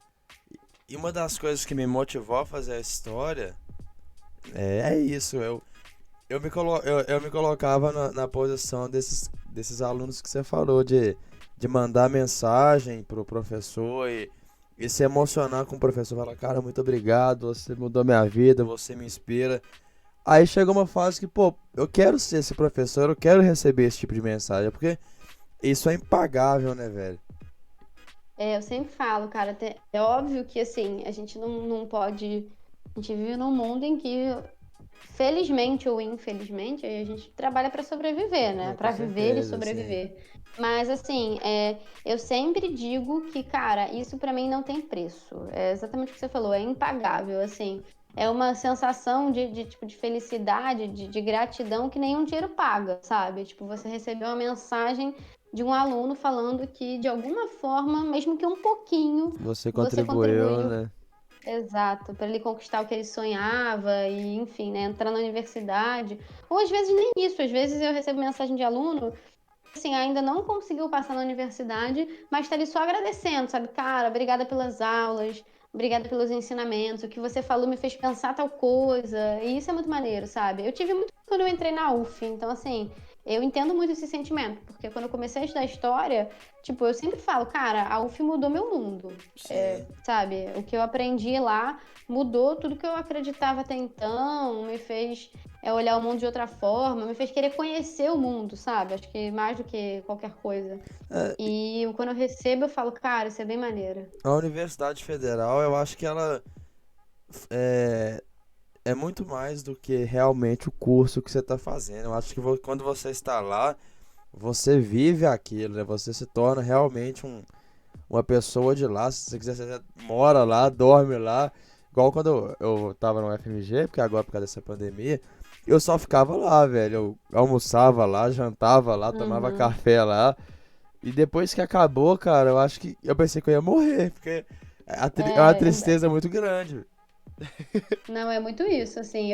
uma das coisas que me motivou a fazer a história é isso. Eu me colocava na posição desses alunos que você falou, de mandar mensagem pro professor e se emocionar com o professor. Falar, cara, muito obrigado, você mudou minha vida, você me inspira. Aí chegou uma fase que, pô, eu quero ser esse professor, eu quero receber esse tipo de mensagem, porque isso é impagável, né, velho? Eu sempre falo, cara, é óbvio que assim, a gente não pode. A gente vive num mundo em que, felizmente ou infelizmente, a gente trabalha para sobreviver, né? Não, com Para viver e certeza, sim. sobreviver. Mas assim, eu sempre digo que, cara, isso para mim não tem preço. É exatamente o que você falou, é impagável, assim. É uma sensação tipo, de felicidade, de gratidão que nenhum dinheiro paga, sabe? Tipo, você recebeu uma mensagem de um aluno falando que, de alguma forma, mesmo que um pouquinho, Você você contribuiu, contribuiu. né? Exato, para ele conquistar o que ele sonhava e, enfim, né, entrar na universidade. Ou às vezes nem isso, às vezes eu recebo mensagem de aluno, assim, ainda não conseguiu passar na universidade, mas está ali só agradecendo, sabe? Cara, obrigada pelas aulas, obrigada pelos ensinamentos, o que você falou me fez pensar tal coisa, e isso é muito maneiro, sabe? Eu tive muito quando eu entrei na UF, então, assim, eu entendo muito esse sentimento, porque quando eu comecei a estudar história, tipo, eu sempre falo, cara, a UF mudou meu mundo, Sim. sabe? O que eu aprendi lá mudou tudo que eu acreditava até então, me fez olhar o mundo de outra forma, me fez querer conhecer o mundo, sabe? Acho que mais do que qualquer coisa. É, E quando eu recebo, eu falo, cara, isso é bem maneiro. a Universidade Federal, eu acho que ela é, é muito mais do que realmente o curso que você está fazendo. Eu acho que quando você está lá, você vive aquilo, né? Você se torna realmente uma pessoa de lá. Se você quiser, você mora lá, dorme lá. Igual quando eu tava no FMG, porque agora por causa dessa pandemia, eu só ficava lá, velho. Eu almoçava lá, jantava lá, tomava Uhum. café lá. E depois que acabou, cara, eu acho que eu pensei que eu ia morrer, porque é uma tristeza muito grande. Não, é muito isso, assim,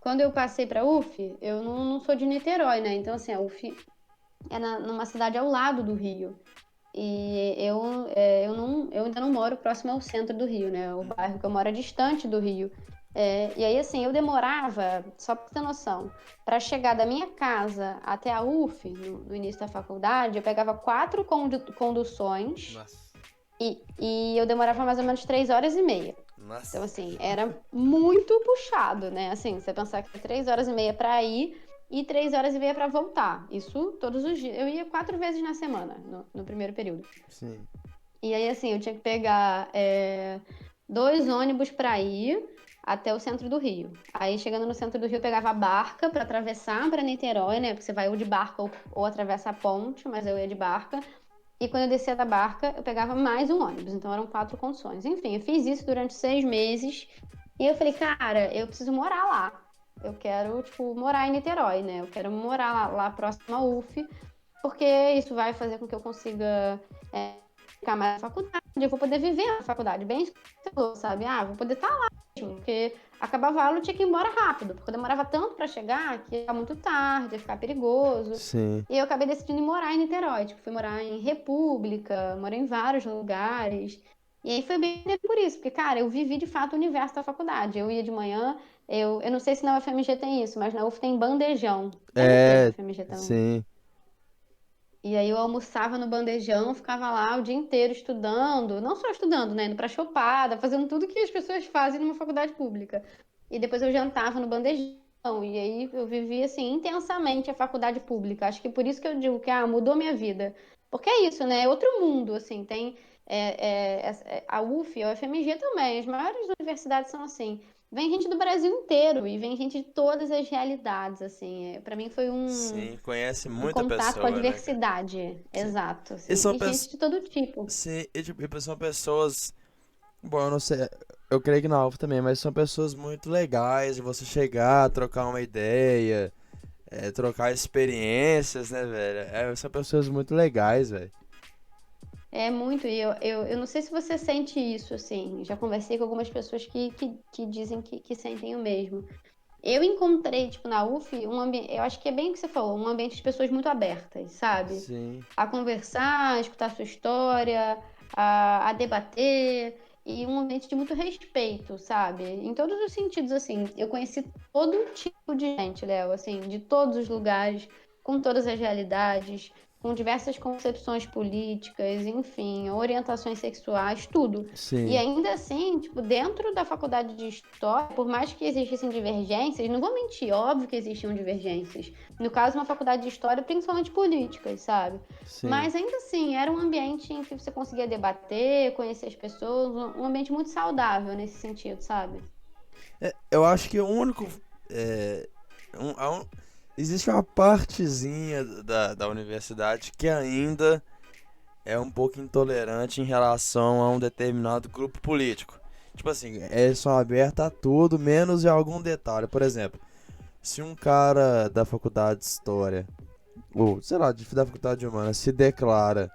quando eu passei para UF, eu não sou de Niterói, né? Então, assim, a UF é numa cidade ao lado do Rio. E eu ainda não moro próximo ao centro do Rio, né? O bairro que eu moro é distante do Rio. E aí, assim, eu demorava, só pra ter noção, para chegar da minha casa até a UF, no início da faculdade, eu pegava 4 conduções Nossa, e eu demorava mais ou menos 3 horas e meia. Então, nossa. assim, era muito puxado, né? Assim, você pensar que é 3 horas e meia para ir e 3 horas e meia para voltar. Isso todos os dias. Eu ia 4 vezes na semana, no primeiro período. Sim. E aí, assim, eu tinha que pegar 2 ônibus para ir até o centro do Rio. Aí, chegando no centro do Rio, eu pegava a barca para atravessar para Niterói, né? Porque você vai ou de barca ou atravessa a ponte, mas eu ia de barca. E quando eu descia da barca, eu pegava mais um ônibus. Então, eram 4 conduções. Enfim, eu fiz isso durante 6 meses. E eu falei, cara, eu preciso morar lá. Eu quero, tipo, morar em Niterói, né? Eu quero morar lá próximo à UF, porque isso vai fazer com que eu consiga ficar mais na faculdade, eu vou poder viver na faculdade, bem isso que você falou, sabe? Ah, vou poder estar lá mesmo, porque acabava a aula e eu tinha que ir embora rápido, porque eu demorava tanto para chegar que ia ficar muito tarde, ia ficar perigoso. Sim. E eu acabei decidindo ir morar em Niterói, tipo, fui morar em República, morei em vários lugares. E aí foi bem por isso, porque, cara, eu vivi de fato o universo da faculdade. Eu ia de manhã, eu não sei se na UFMG tem isso, mas na UF tem bandejão. Deve ter na É, UFMG também. sim. E aí eu almoçava no bandejão, ficava lá o dia inteiro estudando, não só estudando, né? Indo pra chopada, fazendo tudo que as pessoas fazem numa faculdade pública. E depois eu jantava no bandejão. E aí eu vivia assim intensamente a faculdade pública. Acho que por isso que eu digo que mudou minha vida. Porque é isso, né? É outro mundo, assim. Tem a UF, a UFMG também. As maiores universidades são assim. Vem gente do Brasil inteiro e vem gente de todas as realidades, assim. Para mim foi Sim, conhece um muita contato com a pessoa, né, cara? diversidade. Sim. Exato, E assim. são E gente pessoas. de todo tipo. Sim, tipo, são pessoas. Bom, eu não sei. Eu creio que na UF também, mas são pessoas muito legais de você chegar, trocar uma ideia, trocar experiências, né, velho? São pessoas muito legais, velho. É muito, e eu não sei se você sente isso, assim. Já conversei com algumas pessoas que dizem que sentem o mesmo. Eu encontrei, tipo, na UF, um ambiente, eu acho que é bem o que você falou, um ambiente de pessoas muito abertas, sabe? Sim, A conversar, a escutar sua história, a debater, e um ambiente de muito respeito, sabe? Em todos os sentidos, assim. Eu conheci todo tipo de gente, Léo, assim, de todos os lugares, com todas as realidades, com diversas concepções políticas, enfim, orientações sexuais, tudo. E sim, ainda assim, tipo, dentro da faculdade de História, por mais que existissem divergências, não vou mentir, óbvio que existiam divergências. No caso, uma faculdade de História, principalmente políticas, sabe? sim. Mas ainda assim, era um ambiente em que você conseguia debater, conhecer as pessoas, um ambiente muito saudável nesse sentido, sabe? Eu acho que o único. é, um- a un- Existe uma partezinha da universidade que ainda é um pouco intolerante em relação a um determinado grupo político. Tipo assim, eles são abertos a tudo, menos em algum detalhe. Por exemplo, se um cara da faculdade de História, ou sei lá, da faculdade de Humanas, se declara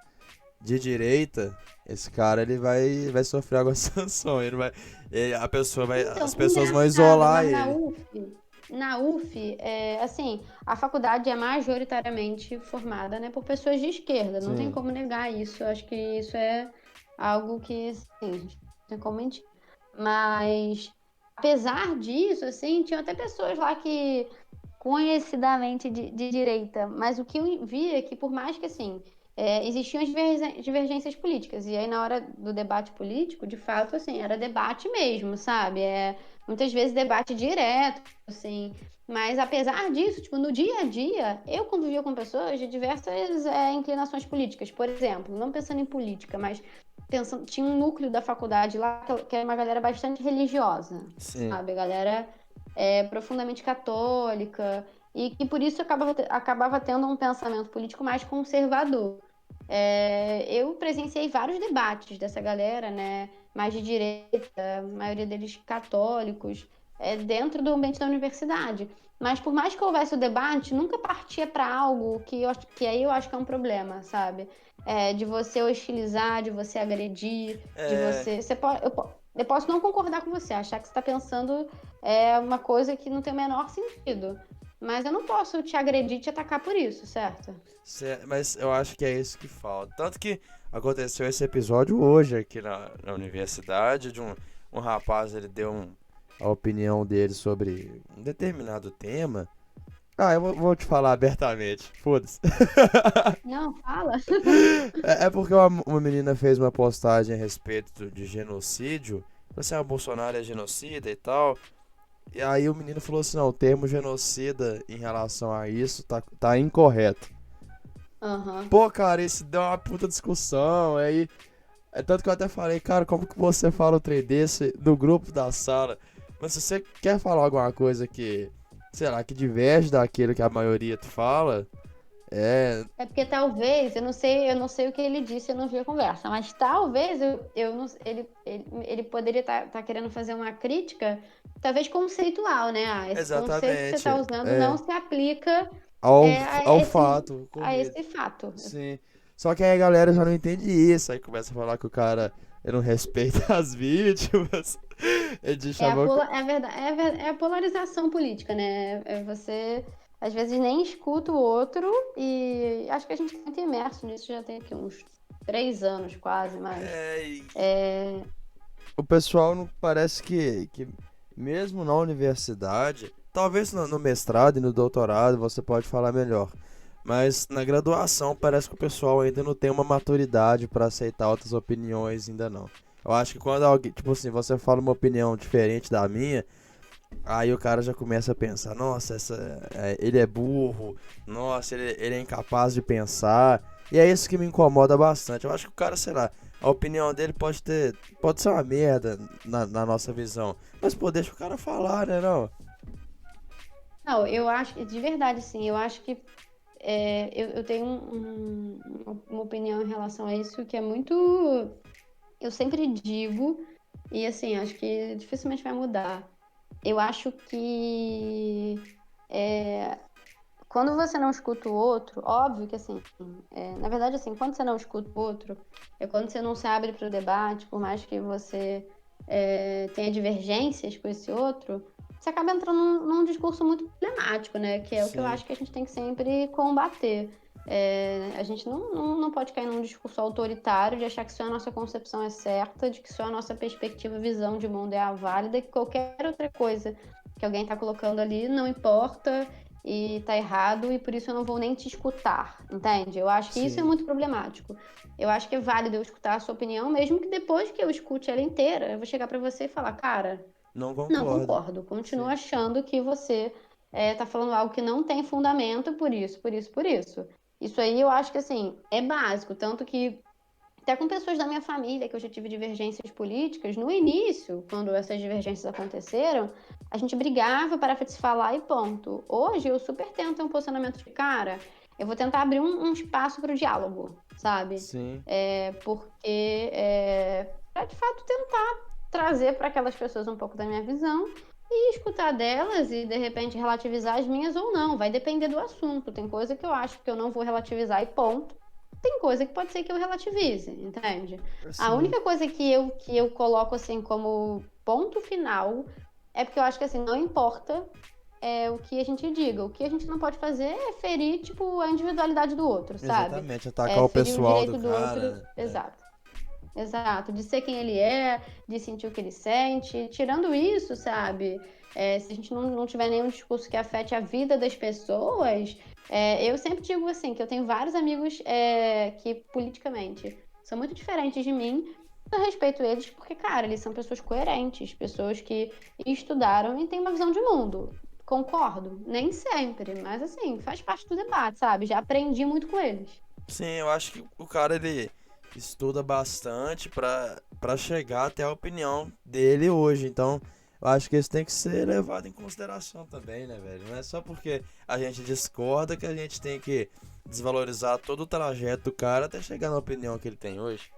de direita, esse cara ele vai sofrer alguma sanção. Ele vai, a pessoa vai, Então, as pessoas vão engraçado, isolar mas ele. Na UF, assim, a faculdade é majoritariamente formada, né, por pessoas de esquerda, não tem Sim, como negar isso. Eu acho que isso é algo que, sim, a gente não tem como mentir. Mas, apesar disso, assim, tinha até pessoas lá que conhecidamente de direita, mas o que eu vi é que, por mais que, assim, existiam as divergências políticas, e aí na hora do debate político, de fato, assim, era debate mesmo, sabe? Muitas vezes debate direto, assim, mas apesar disso, tipo, no dia a dia, eu convivia com pessoas de diversas inclinações políticas, por exemplo, não pensando em política, mas pensando, tinha um núcleo da faculdade lá que era uma galera bastante religiosa, sim, sabe? A galera profundamente católica e que por isso acabava tendo um pensamento político mais conservador. Eu presenciei vários debates dessa galera, né, mais de direita, a maioria deles católicos, dentro do ambiente da universidade. Mas por mais que houvesse o debate, nunca partia para algo que aí eu acho que é um problema, sabe? De você hostilizar, de você agredir, de é, você eu posso não concordar com você, achar que você está pensando uma coisa que não tem o menor sentido. Mas eu não posso te agredir e te atacar por isso, certo? mas eu acho que é isso que falta. Tanto que aconteceu esse episódio hoje aqui na universidade, de um rapaz, ele deu a opinião dele sobre um determinado tema. Ah, eu vou te falar abertamente, foda-se. Não, fala. É porque uma menina fez uma postagem a respeito de genocídio. Falou assim, o Bolsonaro é genocida e tal. E aí o menino falou assim, não, o termo genocida em relação a isso tá incorreto. Aham. Pô, cara, isso deu uma puta discussão. Aí, tanto que eu até falei, cara, como que você fala um trem desse no grupo da sala? Mas se você quer falar alguma coisa que, sei lá, que diverge daquilo que a maioria fala, é. É porque talvez, eu não sei o que ele disse, eu não vi a conversa, mas talvez eu não, ele poderia estar querendo fazer uma crítica, talvez conceitual, né? Esse conceito que você está Exatamente. usando não se aplica Ao, a ao esse, fato a ocorrido. esse fato. Sim. Só que aí a galera já não entende isso. Aí começa a falar que o cara ele não respeita as vítimas. Ele É a, chamou. pola, é a verdade, é a polarização política, né? Você às vezes nem escuta o outro e acho que a gente tá muito imerso nisso já tem aqui uns 3 anos quase, mais. É, e É, o pessoal não parece que mesmo na universidade, talvez no mestrado e no doutorado você pode falar melhor. Mas na graduação parece que o pessoal ainda não tem uma maturidade pra aceitar outras opiniões, ainda não. Eu acho que quando alguém, tipo assim, você fala uma opinião diferente da minha, aí o cara já começa a pensar, nossa, ele é burro, nossa, ele é incapaz de pensar. E é isso que me incomoda bastante. Eu acho que o cara, sei lá, a opinião dele pode ser uma merda na nossa visão. Mas pô, deixa o cara falar, né, não? Não, eu acho que, de verdade, sim, eu acho que eu tenho uma opinião em relação a isso que é muito. Eu sempre digo, e assim, acho que dificilmente vai mudar. Eu acho que quando você não escuta o outro, óbvio que assim, na verdade, assim, quando você não escuta o outro, é quando você não se abre para o debate, por mais que você tenha divergências com esse outro, você acaba entrando num discurso muito problemático, né? Que é o que eu Sim, acho que a gente tem que sempre combater. A gente não pode cair num discurso autoritário de achar que só a nossa concepção é certa, de que só a nossa perspectiva, visão de mundo é a válida, que qualquer outra coisa que alguém está colocando ali não importa e tá errado e por isso eu não vou nem te escutar, entende? Eu acho que isso é sim, muito problemático. Eu acho que é válido eu escutar a sua opinião, mesmo que depois que eu escute ela inteira, eu vou chegar pra você e falar, cara, não não concordo. concordo, continuo Sim. achando que você tá falando algo que não tem fundamento por isso, por isso, por isso. Isso aí eu acho que assim, é básico, tanto que até com pessoas da minha família, que eu já tive divergências políticas, no início, quando essas divergências aconteceram, a gente brigava para se falar e ponto. Hoje eu super tento ter um posicionamento de cara, eu vou tentar abrir um espaço para o diálogo, sabe? Sim, Porque para de fato tentar trazer para aquelas pessoas um pouco da minha visão e escutar delas e de repente relativizar as minhas ou não. Vai depender do assunto. Tem coisa que eu acho que eu não vou relativizar e ponto. Tem coisa que pode ser que eu relativize, entende? A sim. única coisa que eu coloco assim como ponto final é porque eu acho que assim, não importa o que a gente diga. O que a gente não pode fazer é ferir, tipo, a individualidade do outro, sabe? Exatamente, atacar o Ferir o pessoal do direito do cara, outro. né? É. Exato. Exato, de ser quem ele é, de sentir o que ele sente. Tirando isso, sabe? Se a gente não tiver nenhum discurso que afete a vida das pessoas, eu sempre digo assim, que eu tenho vários amigos que politicamente são muito diferentes de mim. Eu respeito eles porque, cara, eles são pessoas coerentes, pessoas que estudaram e têm uma visão de mundo. Concordo, nem sempre, mas assim, faz parte do debate, sabe? Já aprendi muito com eles. Sim, eu acho que o cara ele estuda bastante pra chegar até a opinião dele hoje. Então, eu acho que isso tem que ser levado em consideração também, né, velho? Não é só porque a gente discorda que a gente tem que desvalorizar todo o trajeto do cara até chegar na opinião que ele tem hoje.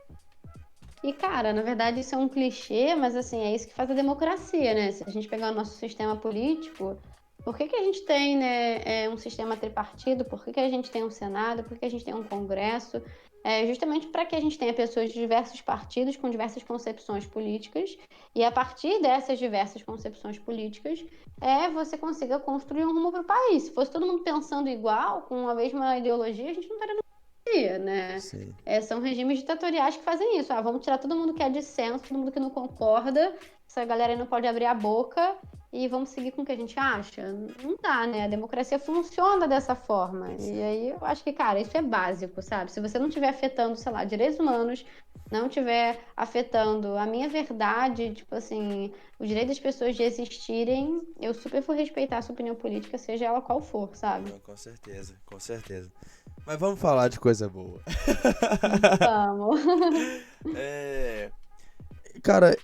E, cara, na verdade isso é um clichê, mas assim, é isso que faz a democracia, né? Se a gente pegar o nosso sistema político, por que que a gente tem, né, um sistema tripartido? Por que que a gente tem um Senado? Por que a gente tem um Congresso? Justamente para que a gente tenha pessoas de diversos partidos com diversas concepções políticas, e a partir dessas diversas concepções políticas, você consiga construir um rumo para o país. Se fosse todo mundo pensando igual, com a mesma ideologia, a gente não estaria né? Sim. São regimes ditatoriais que fazem isso. Vamos tirar todo mundo que é dissenso, todo mundo que não concorda, essa galera aí não pode abrir a boca e vamos seguir com o que a gente acha. Não dá, né? A democracia funciona dessa forma. E Sim. aí eu acho que, cara, isso é básico, sabe? Se você não estiver afetando, sei lá, direitos humanos, não estiver afetando a minha verdade, tipo assim, o direito das pessoas de existirem, eu super vou respeitar a sua opinião política, seja ela qual for, sabe? Não, com certeza, com certeza. Mas vamos falar de coisa boa. Vamos. É, cara,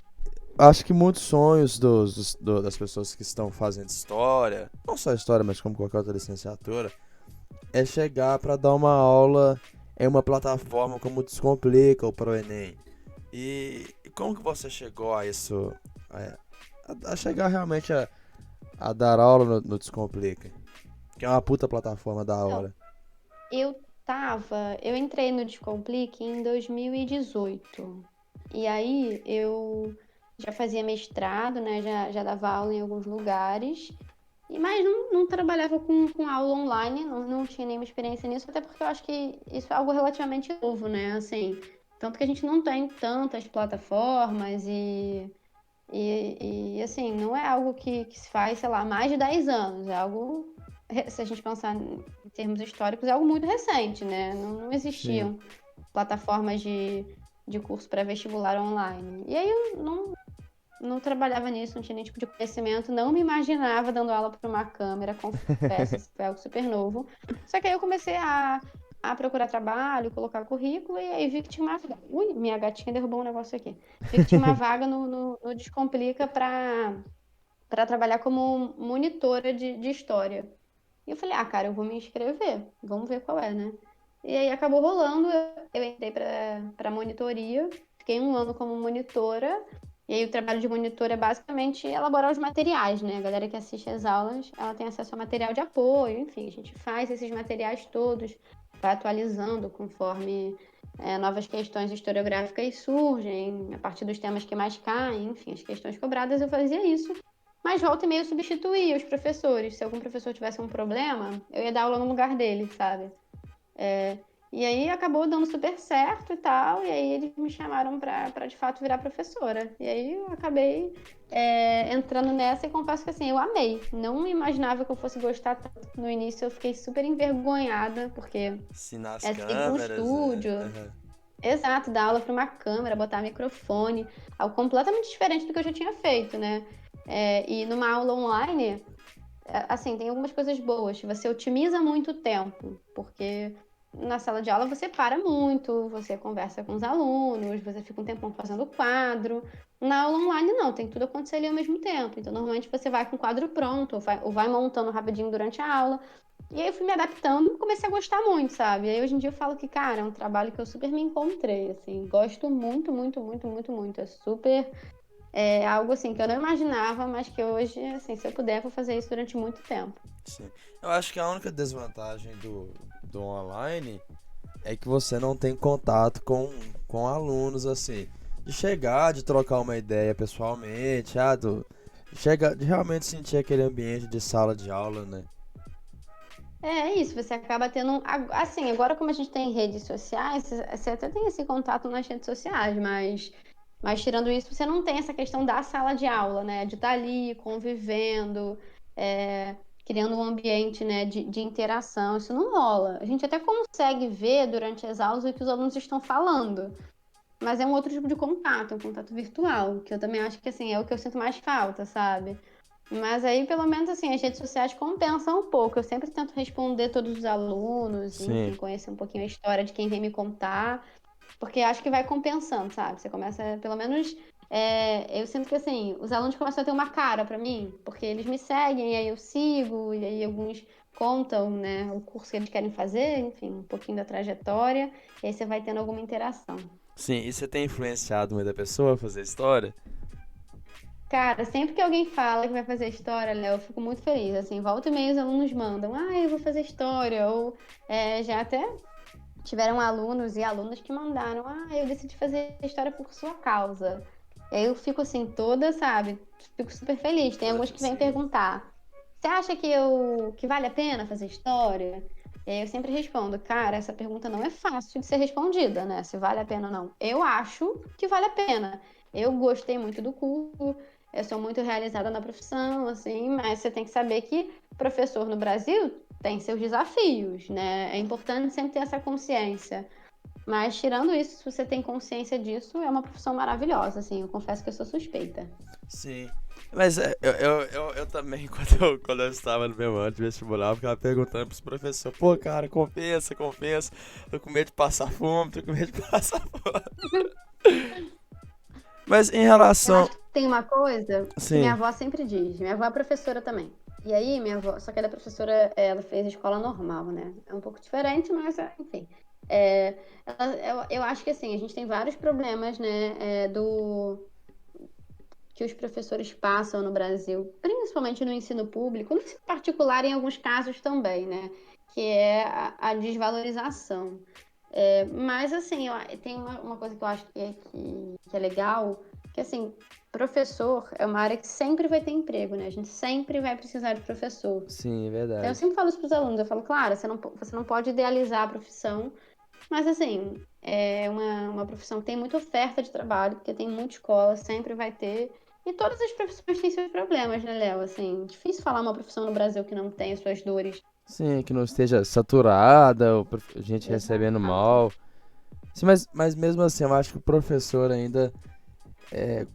acho que muitos sonhos das pessoas que estão fazendo história, não só história, mas como qualquer outra licenciatura, é chegar para dar uma aula em uma plataforma como o Descomplica ou ProEnem. E como que você chegou a isso? A chegar realmente a dar aula no Descomplica? Que é uma puta plataforma da hora. Eu entrei no Descomplique em 2018. E aí eu já fazia mestrado, né? Já dava aula em alguns lugares. Mas não trabalhava com aula online, não tinha nenhuma experiência nisso, até porque eu acho que isso é algo relativamente novo, né? Assim, tanto que a gente não tem tantas plataformas assim, não é algo que se faz, sei lá, há mais de 10 anos. É algo. se a gente pensar em termos históricos, é algo muito recente, né? Não Sim. existiam plataformas de curso pré-vestibular online. E aí eu não trabalhava nisso, não tinha nenhum tipo de conhecimento, não me imaginava dando aula para uma câmera, confesso, isso foi algo super novo. Só que aí eu comecei a procurar trabalho, colocar currículo, e aí vi que tinha uma. Ui, minha gatinha derrubou um negócio aqui. Vi que tinha uma vaga no Descomplica para trabalhar como monitora de história. E eu falei, ah, cara, eu vou me inscrever, vamos ver qual é, né? E aí acabou rolando, eu entrei para monitoria, fiquei um ano como monitora, e aí o trabalho de monitora é basicamente elaborar os materiais, né? A galera que assiste às aulas, ela tem acesso a material de apoio, enfim, a gente faz esses materiais todos, vai atualizando conforme novas questões historiográficas surgem, a partir dos temas que mais caem, enfim, as questões cobradas, eu fazia isso. Mas volta e meia eu substituía os professores. Se algum professor tivesse um problema, eu ia dar aula no lugar dele, sabe? E aí acabou dando super certo e tal, e aí eles me chamaram para de fato virar professora. E aí eu acabei entrando nessa e confesso que assim, eu amei. Não imaginava que eu fosse gostar tanto. No início eu fiquei super envergonhada, porque Sim, nas é seguir para um câmeras. estúdio, Aham. exato, dar aula para uma câmera, botar microfone, algo completamente diferente do que eu já tinha feito, né? E numa aula online, assim, tem algumas coisas boas. Você otimiza muito o tempo, porque na sala de aula você para muito, você conversa com os alunos, você fica um tempão fazendo quadro. Na aula online, não, tem tudo acontecer ali ao mesmo tempo. Então, normalmente você vai com o quadro pronto, ou vai montando rapidinho durante a aula. E aí eu fui me adaptando e comecei a gostar muito, sabe? E aí hoje em dia eu falo que, cara, é um trabalho que eu super me encontrei, assim. Gosto muito, muito, muito, muito, muito. É super algo assim que eu não imaginava, mas que hoje, assim, se eu puder, vou fazer isso durante muito tempo. Sim. Eu acho que a única desvantagem do online é que você não tem contato com alunos, assim. De chegar, de trocar uma ideia pessoalmente, de realmente sentir aquele ambiente de sala de aula, né? É isso, você acaba tendo. Assim, agora como a gente tem redes sociais, você até tem esse contato nas redes sociais, mas tirando isso, você não tem essa questão da sala de aula, né? De estar ali convivendo, é, criando um ambiente, né, de interação. Isso não rola. A gente até consegue ver durante as aulas o que os alunos estão falando. Mas é um outro tipo de contato, um contato virtual, que eu também acho que assim, é o que eu sinto mais falta, sabe? Mas aí, pelo menos assim, as redes sociais compensam um pouco. Eu sempre tento responder todos os alunos, Sim, enfim, conhecer um pouquinho a história de quem vem me contar, porque acho que vai compensando, sabe? Você começa, pelo menos, eu sinto que assim, os alunos começam a ter uma cara pra mim, porque eles me seguem, e aí eu sigo, e aí alguns contam, né, o curso que eles querem fazer, enfim, um pouquinho da trajetória, e aí você vai tendo alguma interação. sim. E você tem influenciado muita pessoa a fazer história? Cara, sempre que alguém fala que vai fazer história, Léo, eu fico muito feliz. Assim, volta e meia os alunos mandam, eu vou fazer história. Ou já até tiveram alunos e alunas que mandaram, eu decidi fazer história por sua causa. E aí eu fico assim, toda, sabe? Fico super feliz. Tem alguns que vêm Sim. perguntar: você acha que vale a pena fazer história? E aí eu sempre respondo, cara, essa pergunta não é fácil de ser respondida, né? Se vale a pena ou não. Eu acho que vale a pena. Eu gostei muito do curso, eu sou muito realizada na profissão, assim, mas você tem que saber que professor no Brasil tem seus desafios, né? É importante sempre ter essa consciência. Mas tirando isso, se você tem consciência disso, é uma profissão maravilhosa, assim. Eu confesso que eu sou suspeita. Sim. Mas eu também, quando eu estava no meu ano de vestibular, eu ficava perguntando pros professores, pô, cara, compensa, compensa. Tô com medo de passar fome, tô com medo de passar fome. Mas em Eu relação. acho que tem uma coisa que minha Sim, avó sempre diz. Minha avó é professora também. E aí, minha avó, só que ela é professora, ela fez escola normal, né? É um pouco diferente, mas enfim. Eu acho que assim, a gente tem vários problemas, né, que os professores passam no Brasil, principalmente no ensino público, no ensino particular em alguns casos também, né? Que é a desvalorização. Mas assim, tem uma coisa que eu acho que é legal, que assim, professor é uma área que sempre vai ter emprego, né? A gente sempre vai precisar de professor. sim, é Então, eu verdade. sempre falo isso para os alunos, eu falo, claro, você não pode idealizar a profissão, mas assim, é uma profissão que tem muita oferta de trabalho, porque tem muita escola, sempre vai ter. E todas as profissões têm seus problemas, né, Léo? Assim, difícil falar uma profissão no Brasil que não tem as suas dores. Sim, que não esteja saturada, ou gente recebendo Exato. mal. Sim, mas mesmo assim, eu acho que o professor ainda é,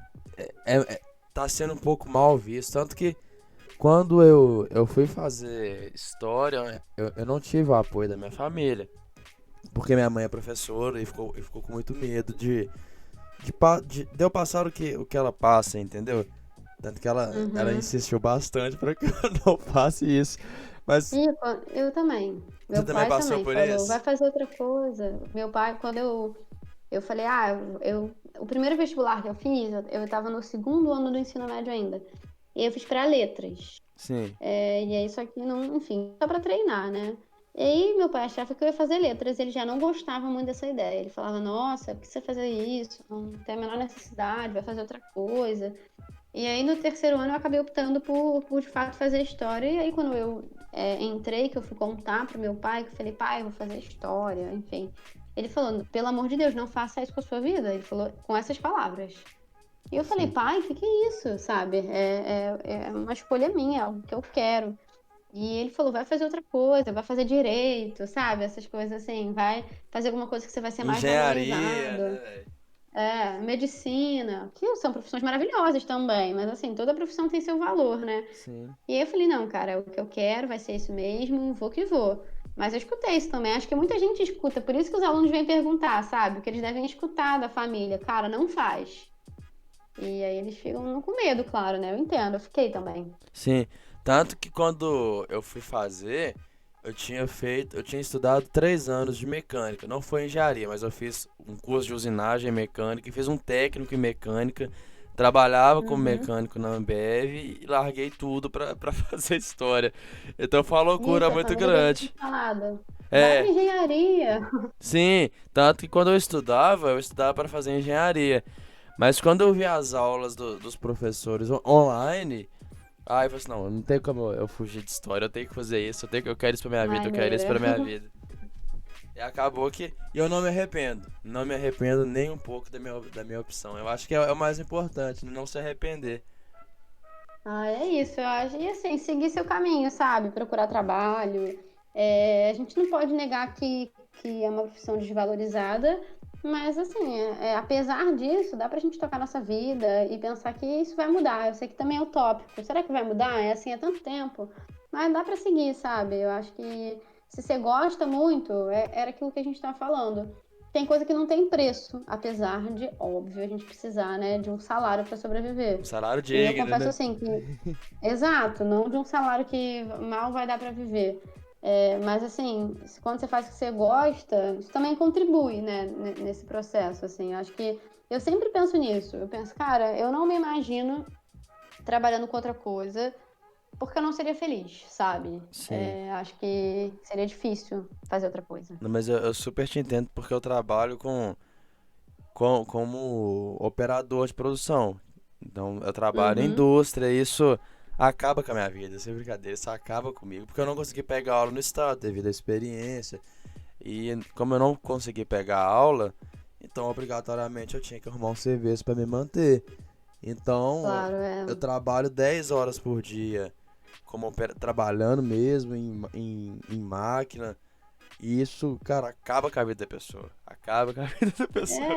tá sendo um pouco mal visto. Tanto que quando eu fui fazer história, eu não tive o apoio da minha família. Porque minha mãe é professora e ficou com muito medo de eu passar o que ela passa, entendeu? Tanto que ela Uhum. insistiu bastante para que eu não faça isso. Mas E eu também. você Meu também pai passou também por falou, vai isso? fazer outra coisa. Meu pai, quando eu falei, o primeiro vestibular que eu fiz, eu estava no segundo ano do ensino médio ainda. E eu fiz para letras. Sim, E aí, só que não, enfim, só para treinar, né? E aí, meu pai achava que eu ia fazer letras, ele já não gostava muito dessa ideia. Ele falava, nossa, por que você vai fazer isso? Não tem a menor necessidade, vai fazer outra coisa. E aí, no terceiro ano, eu acabei optando por de fato, fazer história. E aí, quando eu entrei, que eu fui contar pro meu pai, que eu falei, pai, eu vou fazer história, enfim. Ele falou, pelo amor de Deus, não faça isso com a sua vida. Ele falou com essas palavras. E eu falei, sim. pai, o que que é isso, sabe? É uma escolha minha, é algo que eu quero. E ele falou, vai fazer outra coisa, vai fazer direito, sabe? Essas coisas assim, vai fazer alguma coisa que você vai ser mais Engenharia, né, valorizado. velho? Medicina, que são profissões maravilhosas também, mas assim, toda profissão tem seu valor, né? Sim. E aí eu falei, não, cara, o que eu quero vai ser isso mesmo, vou que vou. Mas eu escutei isso também, acho que muita gente escuta, por isso que os alunos vêm perguntar, sabe? O que eles devem escutar da família, cara, não faz. E aí eles ficam com medo, claro, né? Eu entendo, eu fiquei também. Sim. Tanto que quando eu fui fazer, eu tinha estudado 3 anos de mecânica. Não foi engenharia, mas eu fiz um curso de usinagem mecânica e fiz um técnico em mecânica. Trabalhava como Uhum. mecânico na Ambev e larguei tudo pra fazer história. Então foi uma loucura Isso, a muito família deve ter grande. falado. Vai para É, engenharia. sim, tanto que quando eu estudava para fazer engenharia. Mas quando eu vi as aulas dos professores online, aí eu falei assim, não tem como eu fugir de história, eu tenho que fazer isso, eu quero isso pra minha vida, eu quero isso Maneira. pra minha vida. E acabou que e eu não me arrependo, não me arrependo nem um pouco da minha opção. Eu acho que é o mais importante, não se arrepender. Ah, é isso, eu acho. E assim, seguir seu caminho, sabe? Procurar trabalho. A gente não pode negar que é uma profissão desvalorizada, mas assim, apesar disso, dá pra gente tocar nossa vida e pensar que isso vai mudar. Eu sei que também é utópico. Será que vai mudar? É assim há tanto tempo. Mas dá pra seguir, sabe? Eu acho que se você gosta muito, era aquilo que a gente estava falando. Tem coisa que não tem preço, apesar de, óbvio, a gente precisar, né, de um salário para Um sobreviver. salário E eu digno, confesso né? assim que, exato, não de um salário que mal vai dar para viver. Mas assim, quando você faz o que você gosta, isso também contribui, né, nesse processo, assim. Acho que eu sempre penso nisso. Eu penso, cara, eu não me imagino trabalhando com outra coisa, porque eu não seria feliz, sabe? Sim. Acho que seria difícil fazer outra coisa. Não, mas eu super te entendo porque eu trabalho como operador de produção. Então eu trabalho em Uhum. indústria e isso acaba com a minha vida, sem brincadeira, isso acaba comigo, porque eu não consegui pegar aula no estado devido à experiência. E como eu não consegui pegar aula, então obrigatoriamente eu tinha que arrumar um serviço para me manter. Então Claro, eu trabalho 10 horas por dia como trabalhando mesmo em máquina. E isso, cara, acaba com a vida da pessoa. Acaba com a vida da pessoa.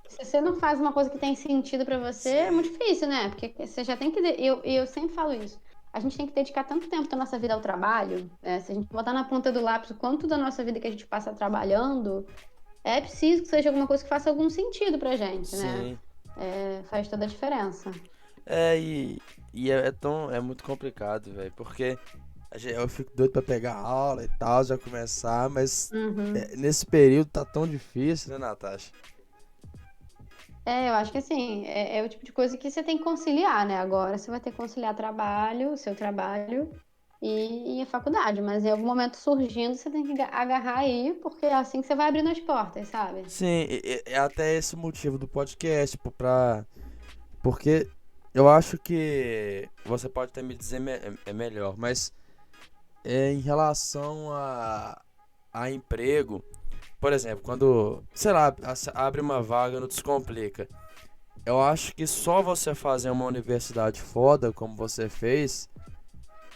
Se você não faz uma coisa que tem sentido pra você, é muito Sim. difícil, né? Porque você já tem que. Eu sempre falo isso. A gente tem que dedicar tanto tempo da nossa vida ao trabalho, né? Se a gente botar na ponta do lápis o quanto da nossa vida que a gente passa trabalhando, é preciso que seja alguma coisa que faça algum sentido pra gente, né? Sim. Faz toda a diferença. É muito complicado, velho, porque eu fico doido pra pegar aula e tal, já começar, mas Uhum. nesse período tá tão difícil, né, Natasha? Eu acho que assim, é o tipo de coisa que você tem que conciliar, né? Agora você vai ter que conciliar trabalho, o seu trabalho e a faculdade, mas em algum momento surgindo, você tem que agarrar aí, porque é assim que você vai abrindo as portas, sabe? Sim, é até esse o motivo do podcast, tipo, porque eu acho que você pode até me dizer é melhor, mas em relação a emprego, por exemplo, quando, sei lá, abre uma vaga no Descomplica. eu acho que só você fazer uma universidade foda, como você fez,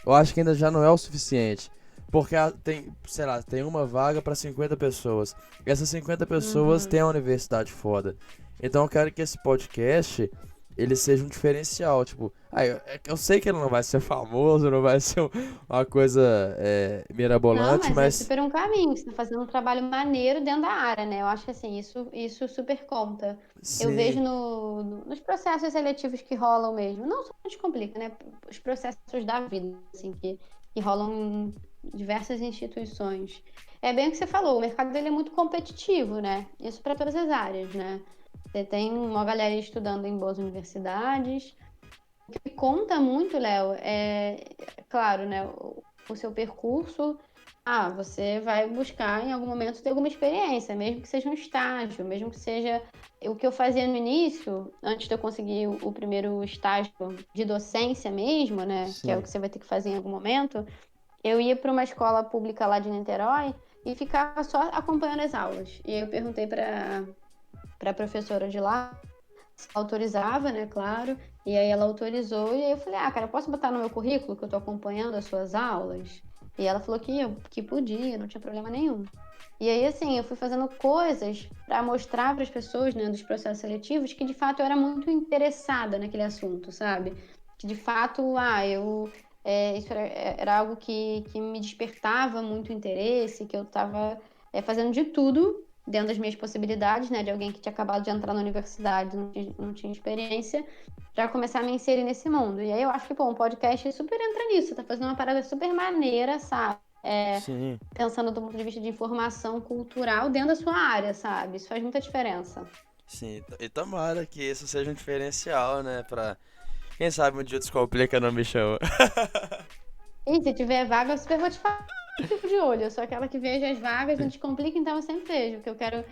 eu acho que ainda já não é o suficiente. Porque tem, sei lá, tem uma vaga para 50 pessoas. E essas 50 pessoas têm Uhum. a universidade foda. Então eu quero que esse podcast ele seja um diferencial. Tipo, eu sei que ele não vai ser famoso, não vai ser uma coisa Não, mirabolante, mas é mas super um caminho. Você está fazendo um trabalho maneiro dentro da área, né? Eu acho que assim, isso super conta. Eu vejo sim, nos processos seletivos que rolam mesmo. Não só Descomplica, né? Os processos da vida, assim, que rolam em diversas instituições. É bem o que você falou, o mercado dele é muito competitivo, né? Isso para todas as áreas, né? Você tem uma galera estudando em boas universidades. O que conta muito, Léo, claro, né? O seu percurso. Ah, você vai buscar em algum momento ter alguma experiência, mesmo que seja um estágio, mesmo que seja o que eu fazia no início, antes de eu conseguir o primeiro estágio de docência mesmo, né? Que é o sim. que você vai ter que fazer em algum momento. Eu ia para uma escola pública lá de Niterói e ficava só acompanhando as aulas. E eu perguntei para a professora de lá autorizava, né, claro. E aí ela autorizou, e aí eu falei, ah, cara, eu posso botar no meu currículo que eu tô acompanhando as suas aulas? E ela falou que podia, não tinha problema nenhum. E aí, assim, eu fui fazendo coisas para mostrar para as pessoas, né, dos processos seletivos, que de fato eu era muito interessada naquele assunto, sabe? Que de fato, isso era algo que me despertava muito interesse, que eu estava fazendo de tudo dentro das minhas possibilidades, né, de alguém que tinha acabado de entrar na universidade, não tinha experiência, para começar a me inserir nesse mundo. E aí eu acho que, pô, um podcast super entra nisso, tá fazendo uma parada super maneira, sabe? Sim, Pensando do ponto de vista de informação cultural dentro da sua área, sabe? Isso faz muita diferença. sim. E tomara que isso seja um diferencial, né? Pra. Quem sabe um dia o Descomplica não me chama. E se tiver vaga, eu super vou te falar, fico de olho. Eu sou aquela que vejo as vagas, não descomplica, então eu sempre vejo, que eu quero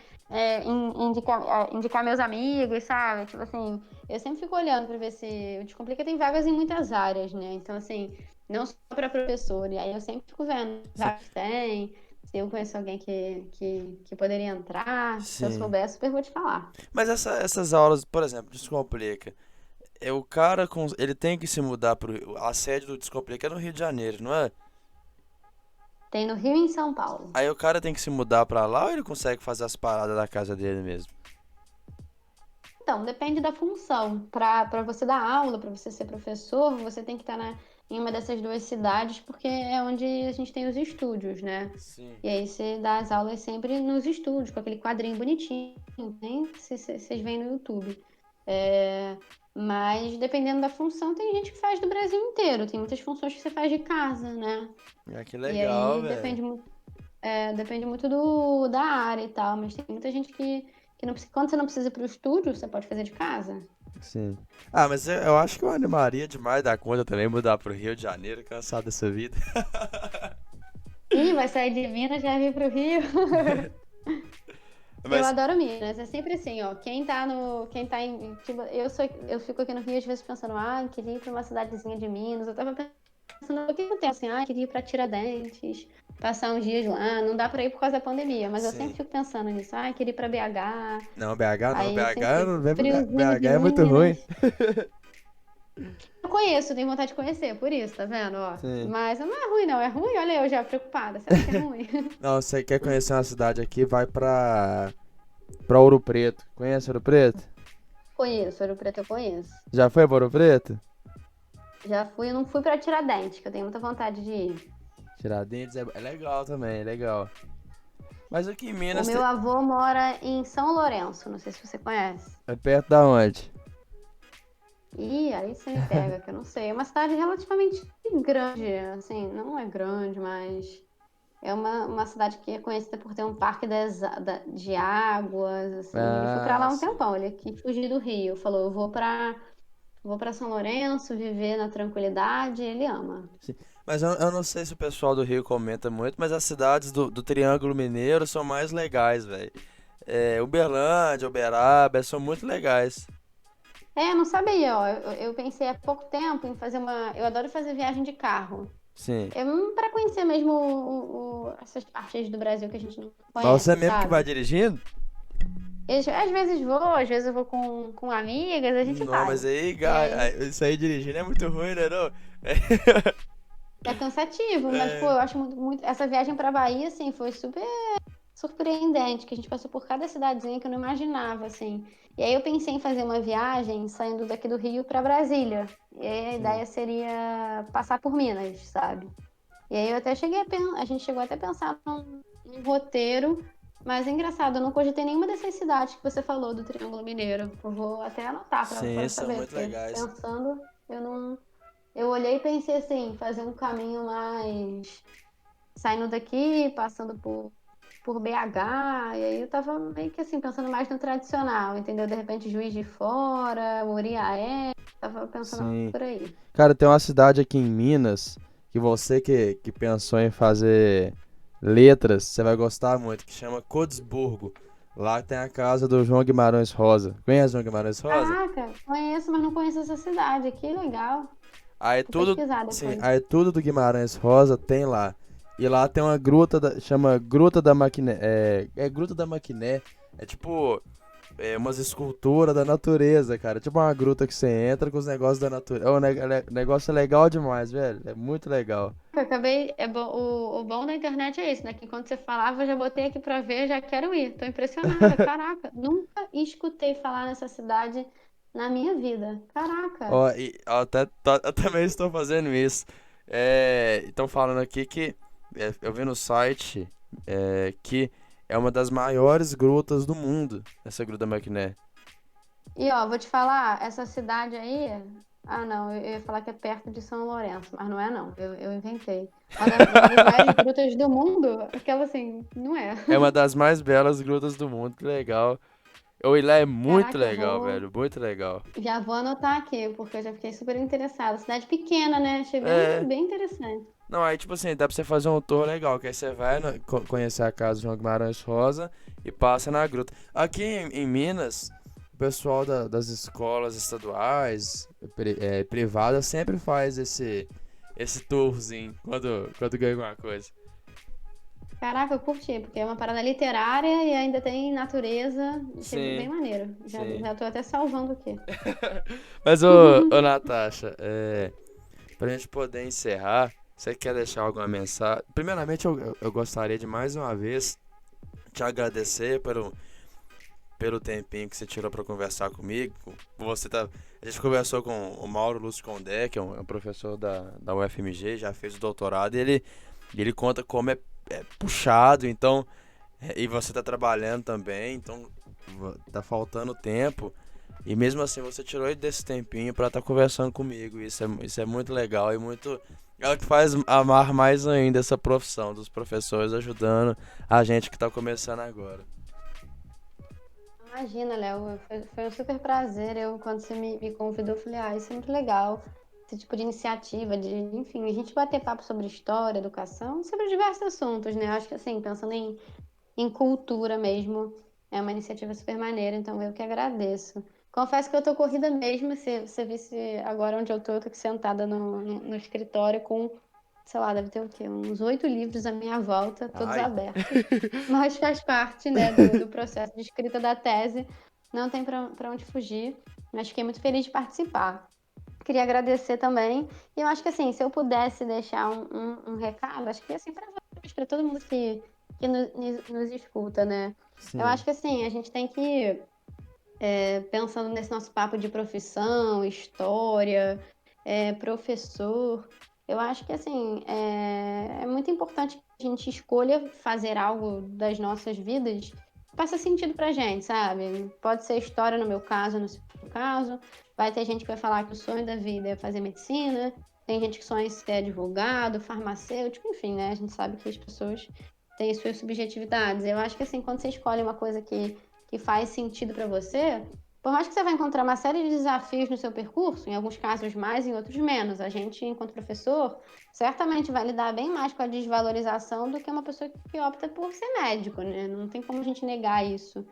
indicar meus amigos, sabe? Tipo assim, eu sempre fico olhando para ver se o Descomplica tem vagas em muitas áreas, né? Então, assim, não só para professor. E aí eu sempre fico vendo Sim. vagas que tem, se eu conheço alguém que poderia entrar, se eu Sim. souber, super vou te falar. Mas essas aulas, por exemplo, Descomplica. O cara ele tem que se mudar pro. A sede do Descomplica é no Rio de Janeiro, não é? Tem no Rio e em São Paulo. Aí o cara tem que se mudar pra lá ou ele consegue fazer as paradas da casa dele mesmo? Então, depende da função. Para você dar aula, para você ser professor, você tem que estar em uma dessas duas cidades, porque é onde a gente tem os estúdios, né? Sim. E aí você dá as aulas sempre nos estúdios, com aquele quadrinho bonitinho, nem se vocês veem no YouTube. É, mas dependendo da função, tem gente que faz do Brasil inteiro. Tem muitas funções que você faz de casa, né? Ah, que E legal, aí velho. depende muito da área e tal, mas tem muita gente que não precisa. Quando você não precisa ir para o estúdio, você pode fazer de casa. Sim. Ah, mas eu acho que eu animaria demais da conta também mudar pro Rio de Janeiro, cansado dessa vida. Ih, vai sair de Minas, já vir para o Rio. Eu Mas, adoro Minas, é sempre assim, ó. Quem tá em, tipo, eu fico aqui no Rio às vezes pensando, queria ir para uma cidadezinha de Minas. Eu tava pensando, o que eu tenho assim, queria ir para Tiradentes, passar uns dias lá. Não dá para ir por causa da pandemia, mas eu sempre sim. fico pensando nisso. Queria ir para BH. Não, BH não. Aí eu sempre BH fico não vem pra BH. friozinho BH de é muito ruim. Minas. Eu conheço, tenho vontade de conhecer, por isso, tá vendo, ó. Sim. Mas não é ruim, não. É ruim? Olha eu já preocupada. Será que é ruim? Não, você quer conhecer uma cidade aqui, vai pra Ouro Preto. Conhece Ouro Preto? Conheço, Ouro Preto eu conheço. Já foi pra Ouro Preto? Já fui, eu não fui pra Tiradentes, que eu tenho muita vontade de ir. Tiradentes é legal também, é legal. Mas aqui em O Minas meu avô mora em São Lourenço, não sei se você conhece. é perto da onde? Ih, aí você me pega, que eu não sei. É uma cidade relativamente grande, assim, não é grande, mas é uma cidade que é conhecida por ter um parque de águas, assim. Ele foi pra Ah, lá um sim. tempão, ele quis fugir do Rio. Falou, vou pra São Lourenço, viver na tranquilidade, ele ama. Sim. Mas eu não sei se o pessoal do Rio comenta muito, mas as cidades do Triângulo Mineiro são mais legais, velho. Uberlândia, Uberaba, são muito legais. Não sabia, ó. Eu pensei há pouco tempo em fazer uma. Eu adoro fazer viagem de carro. Sim. Para conhecer mesmo essas partes do Brasil que a gente não Mas você conhece, mesmo que vai sabe? dirigindo? Às vezes vou, às vezes eu vou com amigas, a gente Não, vai. mas aí, E aí isso aí dirigindo é muito ruim, né, não? é cansativo, mas pô, É, eu acho muito. Essa viagem pra Bahia, assim, foi super surpreendente, que a gente passou por cada cidadezinha que eu não imaginava, assim. E aí eu pensei em fazer uma viagem saindo daqui do Rio para Brasília. E aí a sim, ideia seria passar por Minas, sabe? E aí eu até cheguei a gente chegou até a pensar num roteiro, mas é engraçado, eu não cogitei nenhuma dessas cidades que você falou do Triângulo Mineiro. Eu vou até anotar sim, para são saber, muito porque legais. pensando, eu não. Eu olhei e pensei assim, fazer um caminho mais saindo daqui, passando por BH, e aí eu tava meio que assim, pensando mais no tradicional, entendeu? De repente Juiz de Fora, Moriaé, tava pensando Sim. por aí. Cara, tem uma cidade aqui em Minas que você que pensou em fazer letras, você vai gostar muito, que chama Codesburgo. Lá tem a casa do João Guimarães Rosa. Conhece o João Guimarães Rosa? Caraca, conheço, mas não conheço essa cidade, que legal. Aí Vou tudo, pesquisar sim, depois. aí tudo do Guimarães Rosa tem lá. E lá tem uma gruta, chama Gruta da Maquiné. É Gruta da Maquiné. É tipo umas esculturas da natureza, cara. Tipo uma gruta que você entra com os negócios da natureza. O negócio é legal demais, velho. É muito legal. Eu acabei, o bom da internet é isso, né? Que quando você falava, eu já botei aqui pra ver, já quero ir. Tô impressionada, caraca. Nunca escutei falar nessa cidade na minha vida. Caraca. Ó, eu também estou fazendo isso. Estão falando aqui que eu vi no site que é uma das maiores grutas do mundo, essa Gruta Maquiné. E ó, vou te falar, essa cidade aí. Ah, não, eu ia falar que é perto de São Lourenço, mas não é não, eu inventei. Uma das maiores grutas do mundo, aquela assim, não é. É uma das mais belas grutas do mundo, que legal. O Ilá é muito Caraca, legal, velho, muito legal. já vou anotar aqui, porque eu já fiquei super interessada. Cidade pequena, né? Achei É, bem interessante. não, aí tipo assim, dá pra você fazer um tour legal, que aí você vai conhecer a casa do João Guimarães Rosa e passa na gruta. Aqui em Minas, o pessoal das escolas estaduais, privadas, sempre faz esse tourzinho quando ganha alguma coisa. Caraca, eu curti, porque é uma parada literária e ainda tem natureza. Achei bem Sim, maneiro. sim. Já tô até salvando aqui. Mas, ô Natasha, pra gente poder encerrar, você quer deixar alguma mensagem? Primeiramente, eu gostaria de mais uma vez te agradecer pelo tempinho que você tirou para conversar comigo. A gente conversou com o Mauro Lúcio Condé, que é um professor da UFMG, já fez o doutorado, e ele conta como é puxado, então, e você tá trabalhando também, então tá faltando tempo. E mesmo assim você tirou desse tempinho para estar conversando comigo. Isso é muito legal e muito. É o que faz amar mais ainda essa profissão dos professores ajudando a gente que tá começando agora. Imagina, Léo, foi um super prazer. Eu, quando você me convidou, eu falei, ah, isso é muito legal. Esse tipo de iniciativa, enfim, a gente bater papo sobre história, educação, sobre diversos assuntos, né? Eu acho que, assim, pensando em cultura mesmo, é uma iniciativa super maneira, então eu que agradeço. Confesso que eu tô corrida mesmo, se você visse agora onde eu tô aqui sentada no escritório com, sei lá, deve ter o quê? Uns 8 livros à minha volta, todos Ai. abertos. Mas faz parte, né, do processo de escrita da tese. Não tem para onde fugir. Mas fiquei muito feliz de participar. Queria agradecer também. E eu acho que assim, se eu pudesse deixar um recado, acho que assim, para todo mundo que nos escuta, né? Eu Sim, acho que assim, a gente tem que, pensando nesse nosso papo de profissão, história, professor, eu acho que assim, é muito importante que a gente escolha fazer algo das nossas vidas que faça sentido pra gente, sabe? Pode ser história no meu caso, no seu caso. Vai ter gente que vai falar que o sonho da vida é fazer medicina, tem gente que sonha em ser advogado, farmacêutico, enfim, né? A gente sabe que as pessoas têm suas subjetividades. Eu acho que assim, quando você escolhe uma coisa que faz sentido para você, por mais que você vai encontrar uma série de desafios no seu percurso, em alguns casos mais, em outros menos. A gente, enquanto professor, certamente vai lidar bem mais com a desvalorização do que uma pessoa que opta por ser médico, né? Não tem como a gente negar isso.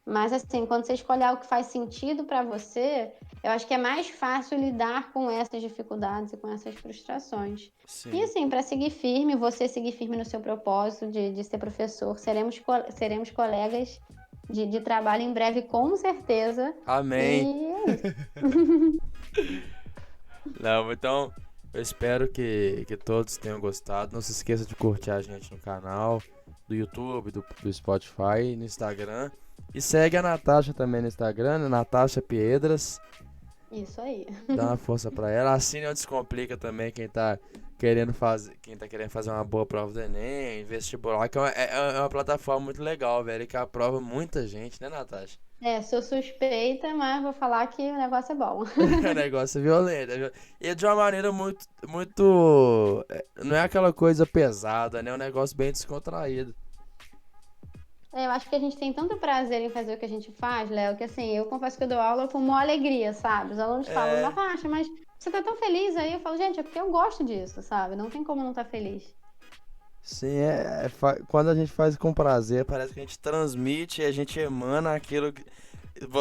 Mas, assim, quando você escolhe algo que faz sentido para você, eu acho que é mais fácil lidar com essas dificuldades e com essas frustrações. E, sim. assim, para seguir firme, você seguir firme no seu propósito de ser professor, seremos colegas de trabalho em breve, com certeza. Amém. E é isso. Não, então eu espero que todos tenham gostado. Não se esqueça de curtir a gente no canal do YouTube, do Spotify, no Instagram. E segue a Natasha também no Instagram, né? Natasha Piedras. Isso aí. Dá uma força pra ela. Assine o Descomplica também, quem tá querendo fazer uma boa prova do Enem, vestibular, que é uma plataforma muito legal, velho, que aprova muita gente, né, Natasha? É, sou suspeita, mas vou falar que o negócio é bom. O negócio é violento. E de uma maneira muito. Não é aquela coisa pesada, né? É um negócio bem descontraído. Eu acho que a gente tem tanto prazer em fazer o que a gente faz, Léo, que assim, eu confesso que eu dou aula com uma alegria, sabe? Os alunos falam, É. Natasha, mas você tá tão feliz aí? Eu falo, gente, é porque eu gosto disso, sabe? Não tem como não estar feliz. Sim, quando a gente faz com prazer, parece que a gente transmite e a gente emana aquilo.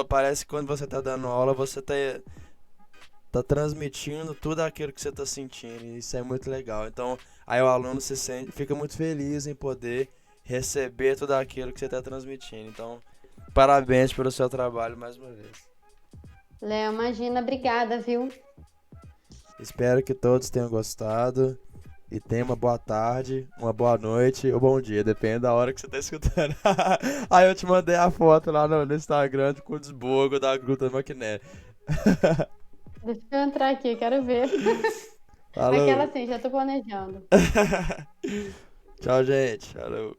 Parece que quando você tá dando aula, você tá transmitindo tudo aquilo que você tá sentindo. E isso é muito legal. Então, aí o aluno fica muito feliz em poder receber tudo aquilo que você tá transmitindo. Então, parabéns pelo seu trabalho mais uma vez. Léo, imagina, obrigada, viu? Espero que todos tenham gostado. E tenha uma boa tarde, uma boa noite ou bom dia, depende da hora que você tá escutando. Aí eu te mandei a foto lá no Instagram com o desbogo da Gruta Maquiné. Deixa eu entrar aqui, quero ver. Aquela Falou. assim, já tô planejando. Tchau, gente. Falou.